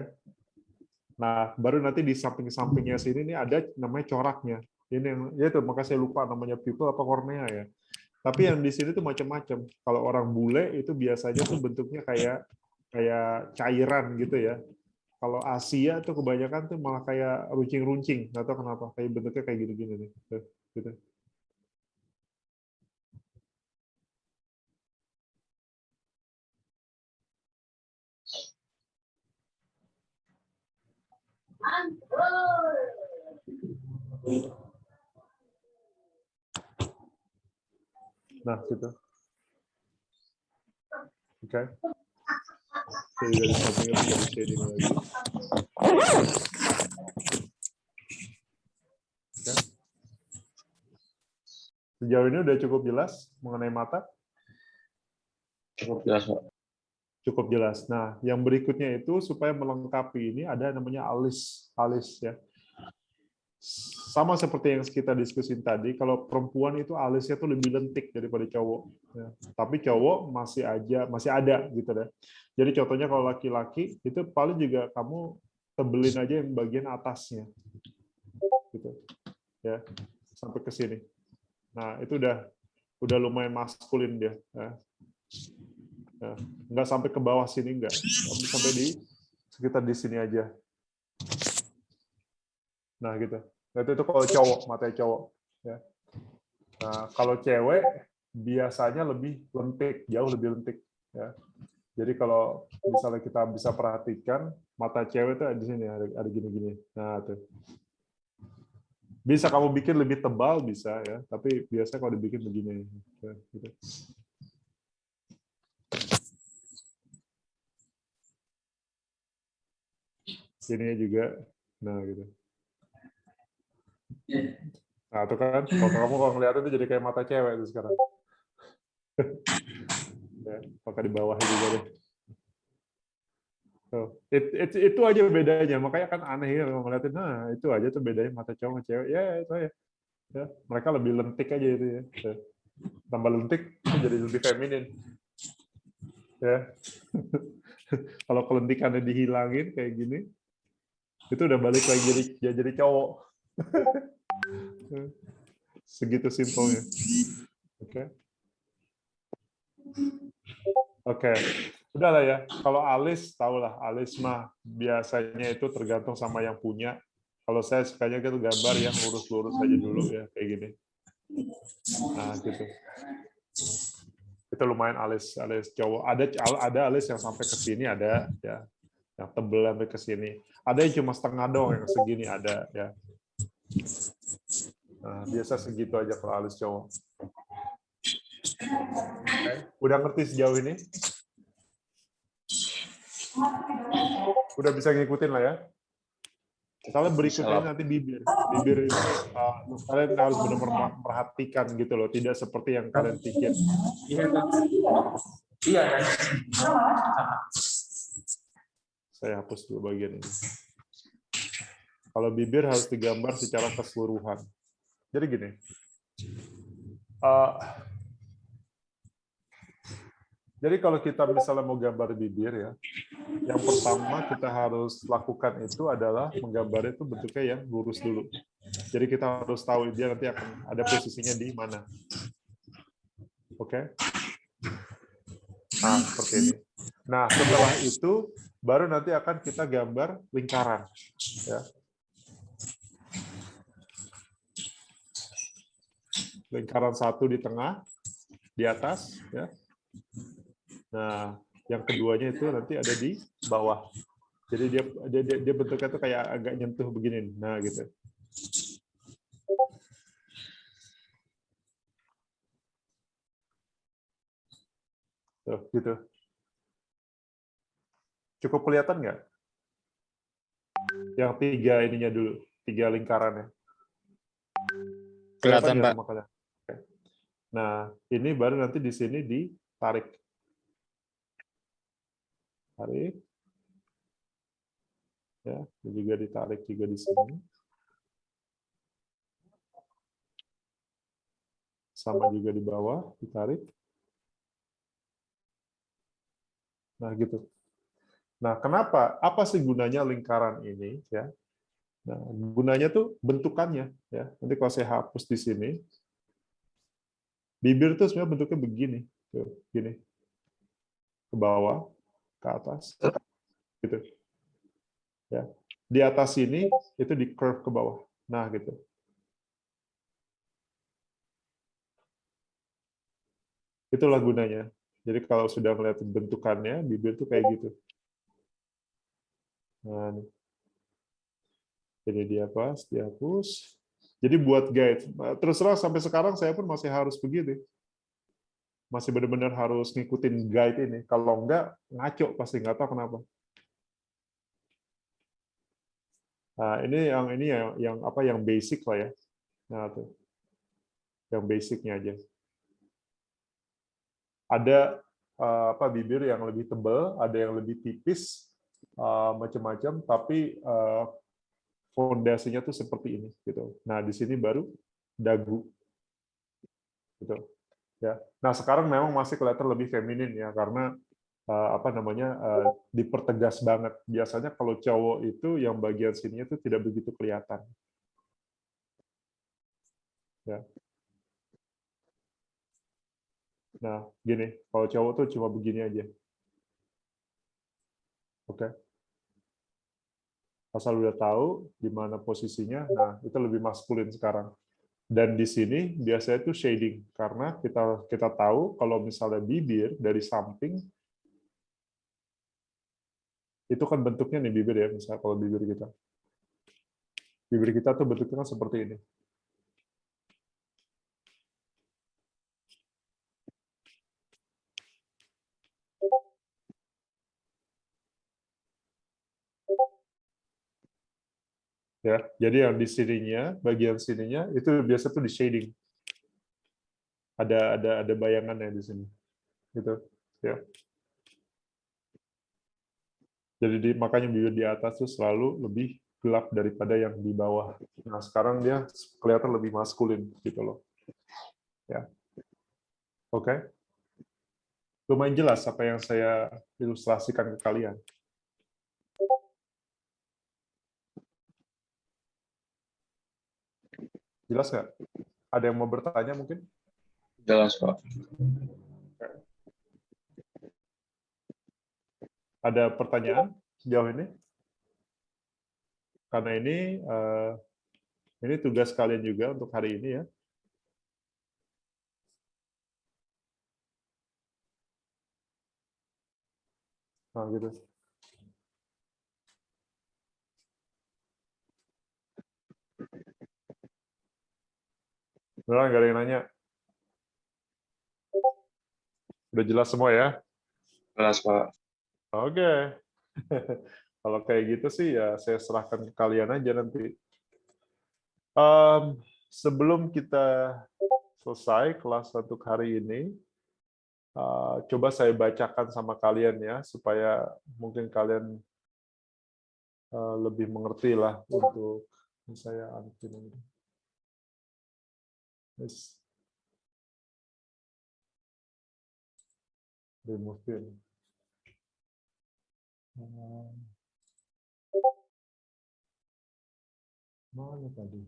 Nah, baru nanti di samping-sampingnya sini ini ada namanya coraknya. Ini yang ya itu makanya saya lupa namanya pupil apa kornea ya. Tapi yang di sini tuh macam-macam. Kalau orang bule itu biasanya tuh bentuknya kayak cairan gitu ya. Kalau Asia tuh kebanyakan tuh malah kayak runcing-runcing, nggak tahu kenapa, kayak bentuknya kayak gini-gini nih. Tuh, gitu. Nah, gitu. Oke. Jadi dari sampingnya tuh jadi shading lagi. Oke. Sejauh ini udah cukup jelas mengenai mata? Cukup jelas Pak. Cukup jelas. Nah, yang berikutnya itu supaya melengkapi ini ada namanya alis. Alis ya. Sama seperti yang kita diskusin tadi, kalau perempuan itu alisnya tuh lebih lentik daripada cowok. Ya. Tapi cowok masih ada gitu deh. Jadi contohnya kalau laki-laki itu paling juga kamu tebelin aja yang bagian atasnya, gitu. Ya, sampai ke sini. Nah itu udah lumayan maskulin dia. Ya. Ya. Nggak sampai ke bawah sini nggak, sampai di sekitar di sini aja. Nah gitu. Itu kalau cowok, matanya cowok. Ya. Nah, kalau cewek biasanya lebih lentik, jauh lebih lentik. Ya. Jadi kalau misalnya kita bisa perhatikan, mata cewek itu di sini ada gini-gini. Nah tuh. Bisa kamu bikin lebih tebal bisa ya, tapi biasanya kalau dibikin begini. Ya, gitu. Sini juga, nah gitu. Nah, itu kan, kalau ngeliat itu jadi kayak mata cewek itu sekarang. Ya, pakai di bawahnya juga deh. So, itu aja bedanya, makanya kan aneh ya kalau ngeliatin, nah itu aja tuh bedanya mata cowok sama cewek. Ya, itu ya. Ya, mereka lebih lentik aja itu ya. Ya. Tambah lentik, jadi lebih feminin. Ya. Kalau kelentikannya dihilangin kayak gini, itu udah balik lagi jadi cowok. Segitu simpelnya. Oke. Oke. Udah lah ya. Kalau alis, tahulah alis mah biasanya itu tergantung sama yang punya. Kalau saya sukanya gitu gambar yang lurus-lurus aja dulu ya, kayak gini. Nah, gitu. Itu lumayan alis cowok. Ada alis yang sampai ke sini ada ya. Yang tebel sampai ke sini. Ada yang cuma setengah doang yang segini ada ya. Nah, biasa segitu aja kalau alis cowok. Okay. Udah ngerti sejauh ini? Udah bisa ngikutin lah ya? Misalnya berikutnya Salah. ini nanti bibir. Bibir ini kalian harus benar-benar perhatikan gitu loh, tidak seperti yang kalian pikir. Iya. Saya hapus dulu bagian ini. Kalau bibir harus digambar secara keseluruhan. Jadi gini, jadi kalau kita misalnya mau gambar bibir ya, yang pertama kita harus lakukan itu adalah menggambar itu bentuknya yang lurus dulu. Jadi kita harus tahu dia nanti akan ada posisinya di mana. Oke? Nah, seperti ini. Nah, setelah itu baru nanti akan kita gambar lingkaran. Ya. Lingkaran satu di tengah, di atas. Ya. Nah, yang keduanya itu nanti ada di bawah. Jadi dia bentuknya tuh kayak agak nyentuh begini. Nah, gitu. Tuh, gitu. Cukup kelihatan nggak? Yang tiga ininya dulu, tiga lingkarannya. Kelihatan, nggak Pak. sama kalian? Oke. Nah, ini baru nanti di sini ditarik. Tarik. Ya, dan juga ditarik juga di sini. Sama juga di bawah, ditarik. Nah, gitu. Nah, kenapa? Apa sih gunanya lingkaran ini? Ya. Nah, gunanya tuh bentukannya. Ya. Nanti kalau saya hapus di sini, bibir tuh sebenarnya bentuknya begini. Tuh, gini. Ke bawah, ke atas. Gitu. Ya. Di atas sini, itu di curve ke bawah. Nah, gitu. Itulah gunanya. Jadi kalau sudah melihat bentukannya, bibir tuh kayak gitu. Nah, ini dia pas, dihapus. Jadi buat guide. Terus terang sampai sekarang saya pun masih harus begitu. Masih benar-benar harus ngikutin guide ini. Kalau enggak, ngaco pasti, nggak tahu kenapa. Nah, ini yang apa yang basic lah ya. Nah, tuh. Yang basicnya aja. Ada apa bibir yang lebih tebal, ada yang lebih tipis, macam-macam, tapi fondasinya tuh seperti ini gitu. Nah, di sini baru dagu. Gitu. Ya. Nah, sekarang memang masih kelihatan lebih feminin ya karena apa namanya dipertegas banget. Biasanya kalau cowok itu yang bagian sininya itu tidak begitu kelihatan. Ya. Nah, gini, kalau cowok tuh cuma begini aja. Oke. Asal udah tahu di mana posisinya, nah itu lebih maskulin sekarang. Dan di sini biasanya itu shading karena kita tahu kalau misalnya bibir dari samping itu kan bentuknya nih bibir ya, misalnya kalau bibir kita tuh bentuknya kan seperti ini. Ya, jadi yang di sininya, bagian sininya itu biasa tuh di shading. Ada bayangannya di sini. Gitu. Ya. Jadi makanya bibir di atas tuh selalu lebih gelap daripada yang di bawah. Nah, sekarang dia kelihatan lebih maskulin gitu loh. Ya. Oke. Lumayan jelas apa yang saya ilustrasikan ke kalian. Jelas nggak? Ada yang mau bertanya mungkin? Jelas, Pak. Ada pertanyaan sejauh ini? Karena ini tugas kalian juga untuk hari ini ya. Nah, gitu. Beneran nggak ada yang nanya? Udah jelas semua ya? Jelas, Pak. Oke. Kalau kayak gitu sih ya saya serahkan ke kalian aja nanti. Sebelum kita selesai kelas untuk hari ini, coba saya bacakan sama kalian ya, supaya mungkin kalian lebih mengerti lah untuk saya antin ini. Yes. Removein. Mana tadi?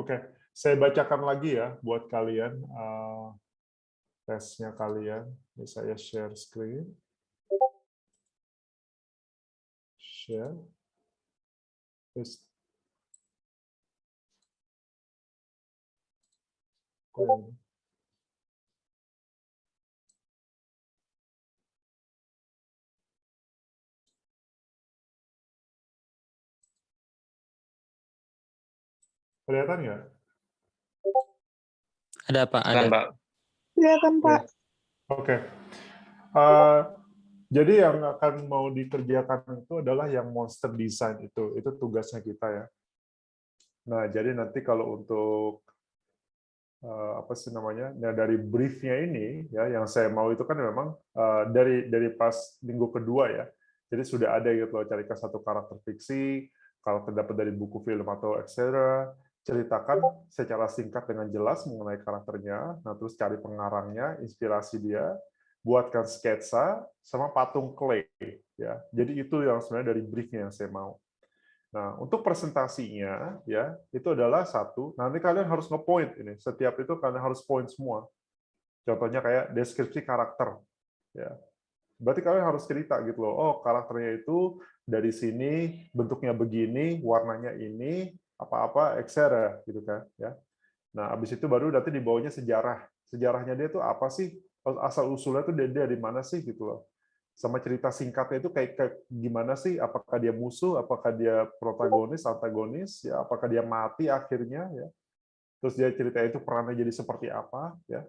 Oke, saya bacakan lagi ya buat kalian tesnya kalian. Ini saya share screen. Share. Terus. Kelihatan nggak? Ada Pak, ada. Mbak. Kelihatan, Pak. Oke. Jadi yang akan mau dikerjakan itu adalah yang monster design itu tugasnya kita ya. Nah, jadi nanti kalau untuk apa sih namanya? Nah, dari briefnya ini ya, yang saya mau itu kan memang dari pas minggu kedua ya. Jadi sudah ada gitu loh, carikan satu karakter fiksi, karakter dapat dari buku, film atau etc. Ceritakan secara singkat dengan jelas mengenai karakternya. Nah, terus cari pengarangnya, inspirasi dia, buatkan sketsa sama patung clay ya. Jadi itu yang sebenarnya dari briefnya yang saya mau. Nah, untuk presentasinya ya, itu adalah satu, nanti kalian harus nge-point ini. Setiap itu kalian harus point semua. Contohnya kayak deskripsi karakter ya. Berarti kalian harus cerita gitu loh. Oh, karakternya itu dari sini bentuknya begini, warnanya ini, apa-apa, etc. gitu kan ya. Nah, habis itu baru nanti dibawanya sejarah. Sejarahnya dia tuh apa sih? Asal usulnya tuh dari mana sih gitu loh. Sama cerita singkatnya itu kayak gimana sih? Apakah dia musuh? Apakah dia protagonis, antagonis? Ya, apakah dia mati akhirnya? Ya. Terus dia cerita itu perannya jadi seperti apa? Ya.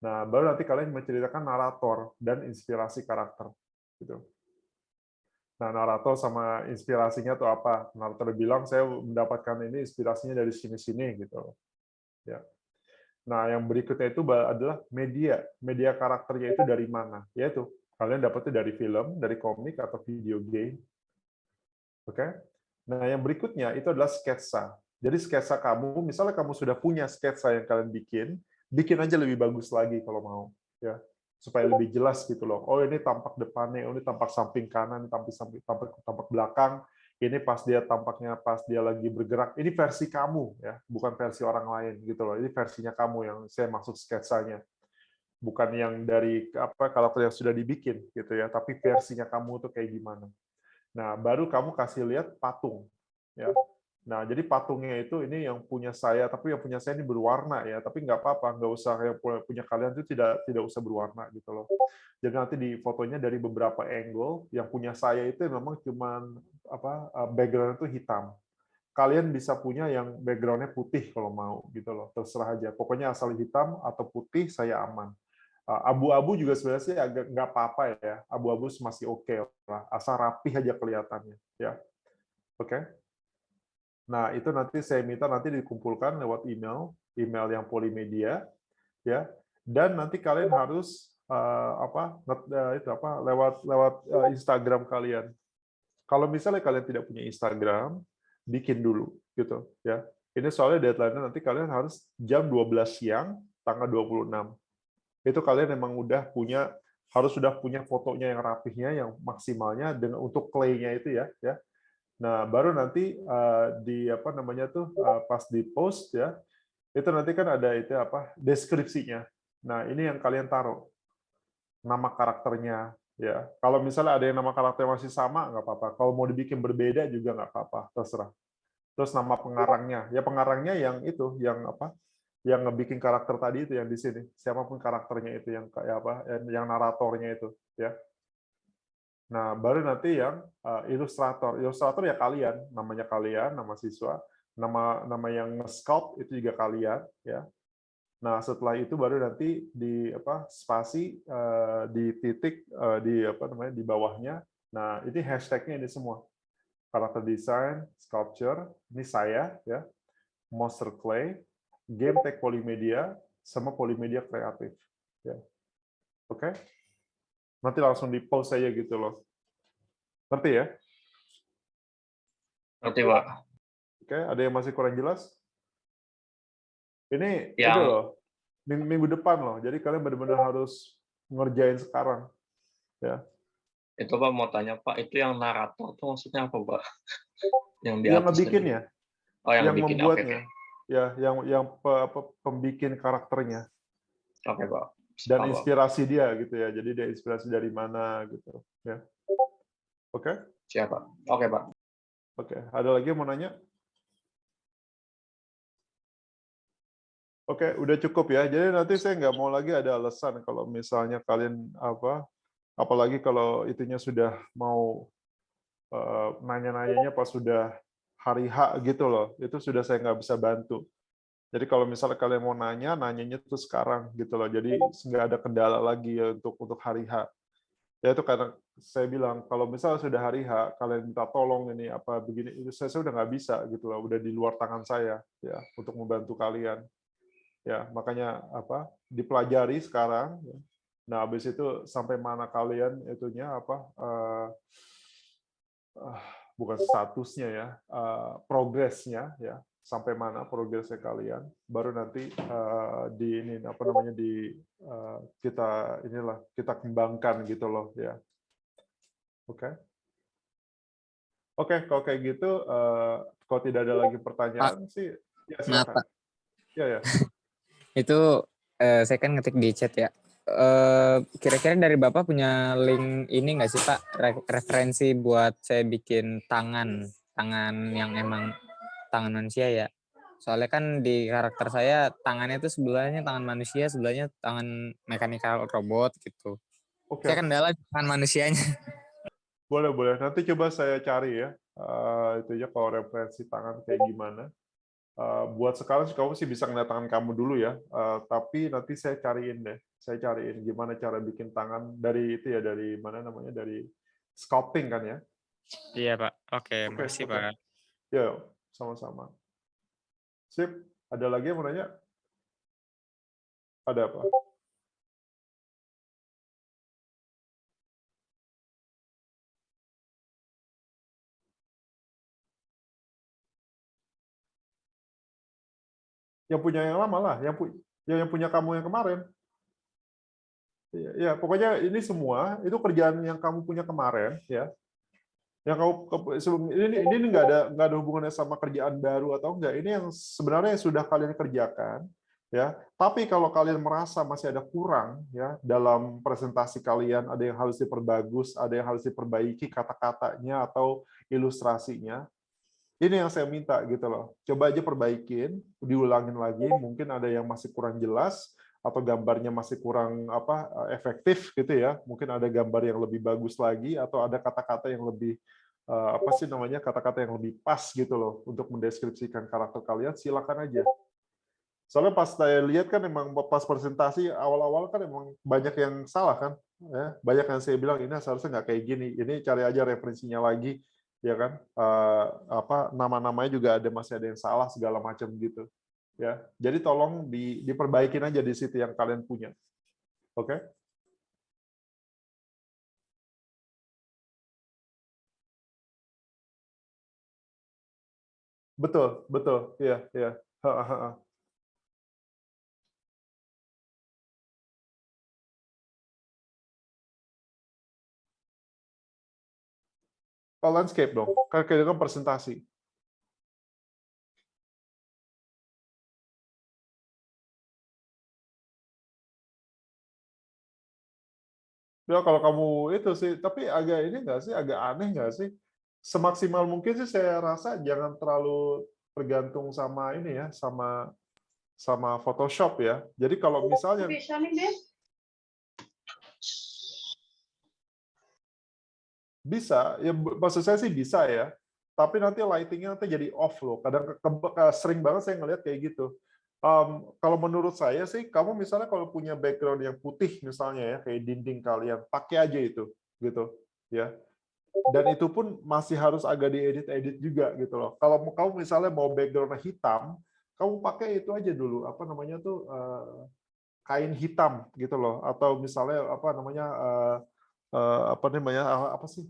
Nah, baru nanti kalian menceritakan narator dan inspirasi karakter. Gitu. Nah, narator sama inspirasinya tuh apa? Narator bilang saya mendapatkan ini inspirasinya dari sini-sini gitu. Ya. Nah, yang berikutnya itu adalah media. Media karakternya itu dari mana? Yaitu kalian dapatnya dari film, dari komik atau video game. Oke? Nah, yang berikutnya itu adalah sketsa. Jadi sketsa kamu, misalnya kamu sudah punya sketsa yang kalian bikin aja lebih bagus lagi kalau mau, ya. Supaya lebih jelas gitu loh. Oh, ini tampak depannya, oh, ini tampak samping kanan, tampak belakang. Ini pas dia tampaknya pas dia lagi bergerak. Ini versi kamu ya, bukan versi orang lain gitu loh. Ini versinya kamu yang saya maksud sketsanya. Bukan yang dari apa karakter yang sudah dibikin gitu ya, tapi versinya kamu tuh kayak gimana. Nah, baru kamu kasih lihat patung ya. Nah, jadi patungnya itu ini yang punya saya, tapi yang punya saya ini berwarna ya, tapi nggak apa-apa, nggak usah yang punya kalian itu tidak usah berwarna gitu loh. Jadi nanti di fotonya dari beberapa angle, yang punya saya itu memang cuman apa background itu hitam. Kalian bisa punya yang backgroundnya putih kalau mau gitu loh, terserah aja. Pokoknya asal hitam atau putih saya aman. Abu-abu juga sebenarnya sih agak nggak apa-apa ya, abu-abu masih oke lah, asal rapih aja kelihatannya ya. Oke. Nah, itu nanti saya minta nanti dikumpulkan lewat email yang polimedia, ya. Dan nanti kalian harus lewat Instagram kalian. Kalau misalnya kalian tidak punya Instagram, bikin dulu, gitu, ya. Ini soalnya deadline-nya nanti kalian harus jam 12 siang, tanggal 26. Itu kalian memang harus sudah punya fotonya yang rapihnya, yang maksimalnya dengan untuk clay-nya itu ya. Nah, baru nanti di apa namanya tuh pas di post ya, itu nanti kan ada itu apa deskripsinya. Nah, ini yang kalian taruh nama karakternya ya. Kalau misalnya ada yang nama karakter masih sama nggak apa-apa. Kalau mau dibikin berbeda juga nggak apa-apa, terserah. Terus nama pengarangnya, ya pengarangnya yang itu, yang apa? Yang ngebikin karakter tadi itu yang di sini. Siapapun karakternya itu yang kayak apa? Yang naratornya itu, ya. Nah, baru nanti yang ilustrator. Ilustrator ya kalian, namanya kalian, nama siswa, nama yang nge-sculpt itu juga kalian, ya. Nah, setelah itu baru nanti di spasi di titik di di bawahnya. Nah, ini hashtagnya ini semua. Karakter design, sculpture, ini saya ya, Monster Clay, game tech Polymedia, sama Polymedia kreatif. Ya. Oke? Nanti langsung di-post saja gitu loh. Ngerti ya? Ngerti, Pak. Oke, ada yang masih kurang jelas? Ini Yang loh, minggu depan loh. Jadi kalian benar-benar harus ngerjain sekarang. Ya. itu Pak mau tanya Pak, itu yang narator tuh maksudnya apa Pak? Yang di Yang atas tadi. ngebikinnya, Oh, yang yang bikin. Oke, membuatnya, ya, yang pembikin karakternya oke Pak. dan Paham, Pak. inspirasi dia gitu ya. Jadi dia inspirasi dari mana gitu. Ya. Oke? Siap Pak. Oke Pak. Oke. Ada lagi yang mau nanya? Oke, udah cukup ya. Jadi nanti saya nggak mau lagi ada alasan kalau misalnya kalian apalagi kalau itunya sudah mau nanya-nanyanya pas sudah hari H gitu loh. Itu sudah saya nggak bisa bantu. Jadi kalau misalnya kalian mau nanya, nanyanya tuh sekarang gitu loh. Jadi nggak ada kendala lagi ya untuk hari H. Ya itu karena saya bilang kalau misalnya sudah hari H, kalian minta tolong ini apa begini, itu saya udah nggak bisa gitu loh. Udah di luar tangan saya ya untuk membantu kalian. Ya makanya dipelajari sekarang. Ya. Nah habis itu sampai mana kalian itunya bukan statusnya ya, progresnya ya, sampai mana progresnya kalian, baru nanti kita kembangkan gitu loh ya. Oke. Oke, kalau kayak gitu, kalau tidak ada lagi Pak, pertanyaan sih, ya maaf silakan. Pak. Ya. Itu saya kan ngetik di chat ya. Kira-kira dari Bapak punya link ini nggak sih Pak, referensi buat saya bikin tangan yang emang tangan manusia ya? Soalnya kan di karakter saya tangannya itu sebelahnya tangan manusia, sebelahnya tangan mechanical robot gitu. Saya Oke, kendala di tangan manusianya. boleh. Nanti coba saya cari ya, itu ya kalau referensi tangan kayak gimana. Buat sekarang sih kamu sih bisa ngeliat tangan kamu dulu ya, tapi nanti saya cariin deh. Saya cariin gimana cara bikin tangan dari itu ya, dari mana namanya, dari sculpting kan ya. Iya Pak. Oke, Oke. makasih Pak. Ya, sama-sama. Sip. Ada lagi yang mau nanya? Ada apa? Yang punya yang lama lah, yang punya kamu yang kemarin. Ya, pokoknya ini semua itu kerjaan yang kamu punya kemarin ya. Yang ini nggak ada hubungannya sama kerjaan baru atau enggak. Ini yang sebenarnya yang sudah kalian kerjakan ya. Tapi kalau kalian merasa masih ada kurang ya dalam presentasi kalian, ada yang harus diperbagus, ada yang harus diperbaiki kata-katanya atau ilustrasinya. Ini yang saya minta gitu loh. Coba aja perbaikin, diulangin lagi. Mungkin ada yang masih kurang jelas atau gambarnya masih kurang efektif gitu ya. Mungkin ada gambar yang lebih bagus lagi atau ada kata-kata yang lebih kata-kata yang lebih pas gitu loh untuk mendeskripsikan karakter kalian. Silakan aja. Soalnya pas saya lihat kan emang pas presentasi awal-awal kan emang banyak yang salah kan. Ya, banyak yang saya bilang ini seharusnya nggak kayak gini. Ini cari aja referensinya lagi ya kan, nama-namanya juga masih ada yang salah segala macam gitu ya. Jadi tolong diperbaikin aja di situ yang kalian punya. Oke? Betul, iya. Oh, landscape dong, kan presentasi. Ya kalau kamu itu sih, tapi agak ini nggak sih, agak aneh nggak sih? Semaksimal mungkin sih saya rasa jangan terlalu tergantung sama ini ya, sama Photoshop ya. Jadi kalau misalnya bisa, ya maksud saya sih bisa ya. Tapi nanti lighting-nya nanti jadi off loh. Kadang sering banget saya ngelihat kayak gitu. Kalau menurut saya sih, kamu misalnya kalau punya background yang putih misalnya ya, kayak dinding kalian, pakai aja itu, gitu, ya. Dan itu pun masih harus agak diedit-edit juga gitu loh. Kalau kamu misalnya mau background hitam, kamu pakai itu aja dulu, apa namanya tuh, kain hitam gitu loh, atau misalnya apa namanya, apa namanya, apa sih,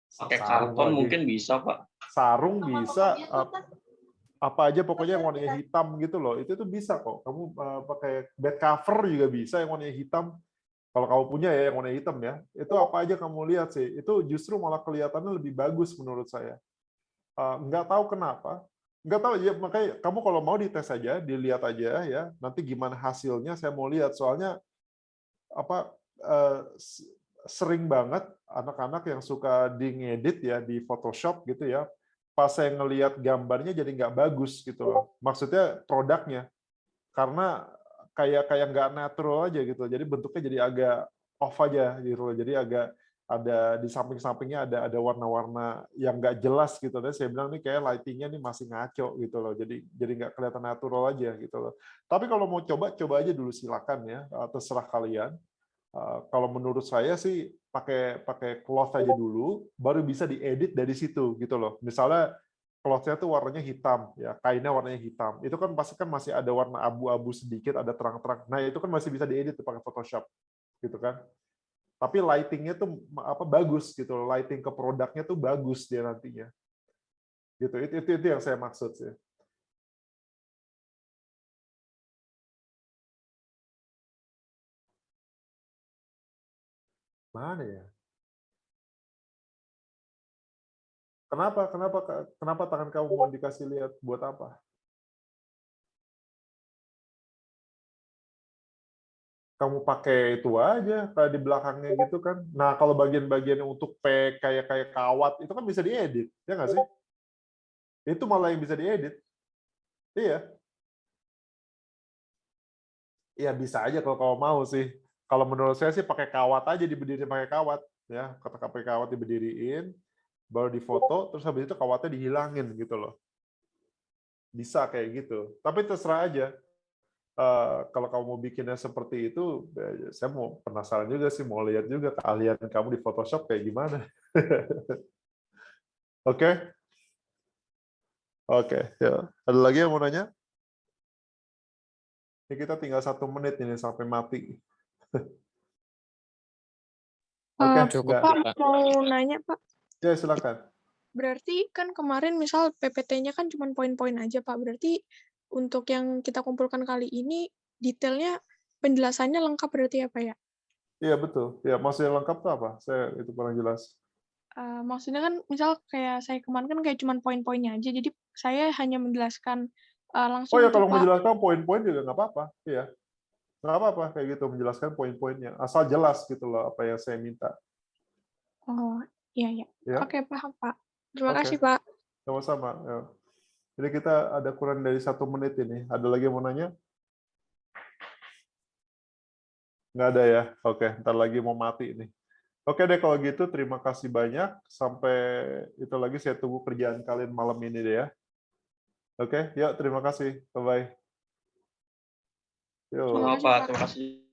Pakai sarung karton lagi, mungkin bisa, Pak. sarung bisa, apa aja pokoknya yang warnanya hitam gitu loh, itu tuh bisa kok. Kamu pakai bed cover juga bisa yang warnanya hitam. Kalau kamu punya ya yang warna hitam ya, itu apa aja kamu lihat sih, itu justru malah kelihatannya lebih bagus menurut saya. Nggak tahu kenapa, nggak tahu ya, makanya kamu kalau mau dites aja, dilihat aja ya, nanti gimana hasilnya saya mau lihat. Soalnya apa, sering banget anak-anak yang suka di ngedit ya di Photoshop gitu ya, pas saya ngelihat gambarnya jadi nggak bagus gitu loh. Maksudnya produknya, karena kayak kayak nggak natural aja gitu. Jadi bentuknya jadi agak off aja gitu loh. Jadi agak ada di samping-sampingnya ada warna-warna yang nggak jelas gitu. Dan saya bilang nih kayak lighting-nya nih masih ngaco gitu loh. Jadi nggak kelihatan natural aja gitu loh. Tapi kalau mau coba, coba aja dulu silakan ya. Terserah kalian. Kalau menurut saya sih pakai pakai cloth aja dulu, baru bisa diedit dari situ gitu loh. Misalnya cloth-nya tuh warnanya hitam, ya kainnya warnanya hitam. Itu kan pasti kan masih ada warna abu-abu sedikit, ada terang-terang. Nah itu kan masih bisa diedit tuh pakai Photoshop, gitu kan. Tapi lighting-nya tuh apa bagus gitu loh. Lighting ke produknya tuh bagus dia nantinya. Gitu. Itu yang saya maksud sih. Mana ya? Kenapa tangan kamu mau dikasih lihat buat apa? Kamu pakai itu aja kayak di belakangnya gitu kan. Nah, kalau bagian-bagian untuk pack kayak kayak kawat itu kan bisa diedit, ya nggak sih? Itu malah yang bisa diedit. Iya. Iya bisa aja kalau kamu mau sih. Kalau menurut saya sih pakai kawat aja, diberdiriin pakai kawat ya. Kata pakai kawat diberdiriin, baru difoto, terus habis itu kawatnya dihilangin gitu loh. Bisa kayak gitu. Tapi terserah aja. Kalau kamu mau bikinnya seperti itu, saya mau penasaran juga sih, mau lihat juga keahlian kamu di Photoshop kayak gimana. Oke? Oke, ya. Ada lagi yang mau nanya? Ini kita tinggal 1 menit ini sampai mati. Oke, Cukup enggak. sih, Pak, Pak. mau nanya, Pak. Ya, silakan. Berarti kan kemarin misal PPT-nya kan cuma poin-poin aja, Pak. Berarti untuk yang kita kumpulkan kali ini, detailnya penjelasannya lengkap berarti ya, Pak ya? Iya, betul. Ya, maksudnya lengkap tuh apa? Saya itu kurang jelas. Maksudnya kan misal kayak saya kemarin kan kayak cuma poin-poinnya aja, jadi saya hanya menjelaskan Oh langsung ya, tuh, kalau Pak. menjelaskan poin-poin juga nggak apa-apa. Iya, nggak apa-apa kayak gitu, menjelaskan poin-poinnya. Asal jelas gitu loh apa yang saya minta. Oh, iya, iya. Ya, Oke, paham, Pak. Terima oke. kasih, Pak. Sama-sama. Ya. Jadi kita ada kurang dari 1 menit ini. Ada lagi yang mau nanya? Nggak ada ya? Oke, ntar lagi mau mati ini. Oke deh kalau gitu, terima kasih banyak. Sampai itu lagi saya tunggu kerjaan kalian malam ini deh ya. Oke, yuk terima kasih. Bye-bye. Yuk. Terima Sama, kasih, Pak. Pak. Terima kasih.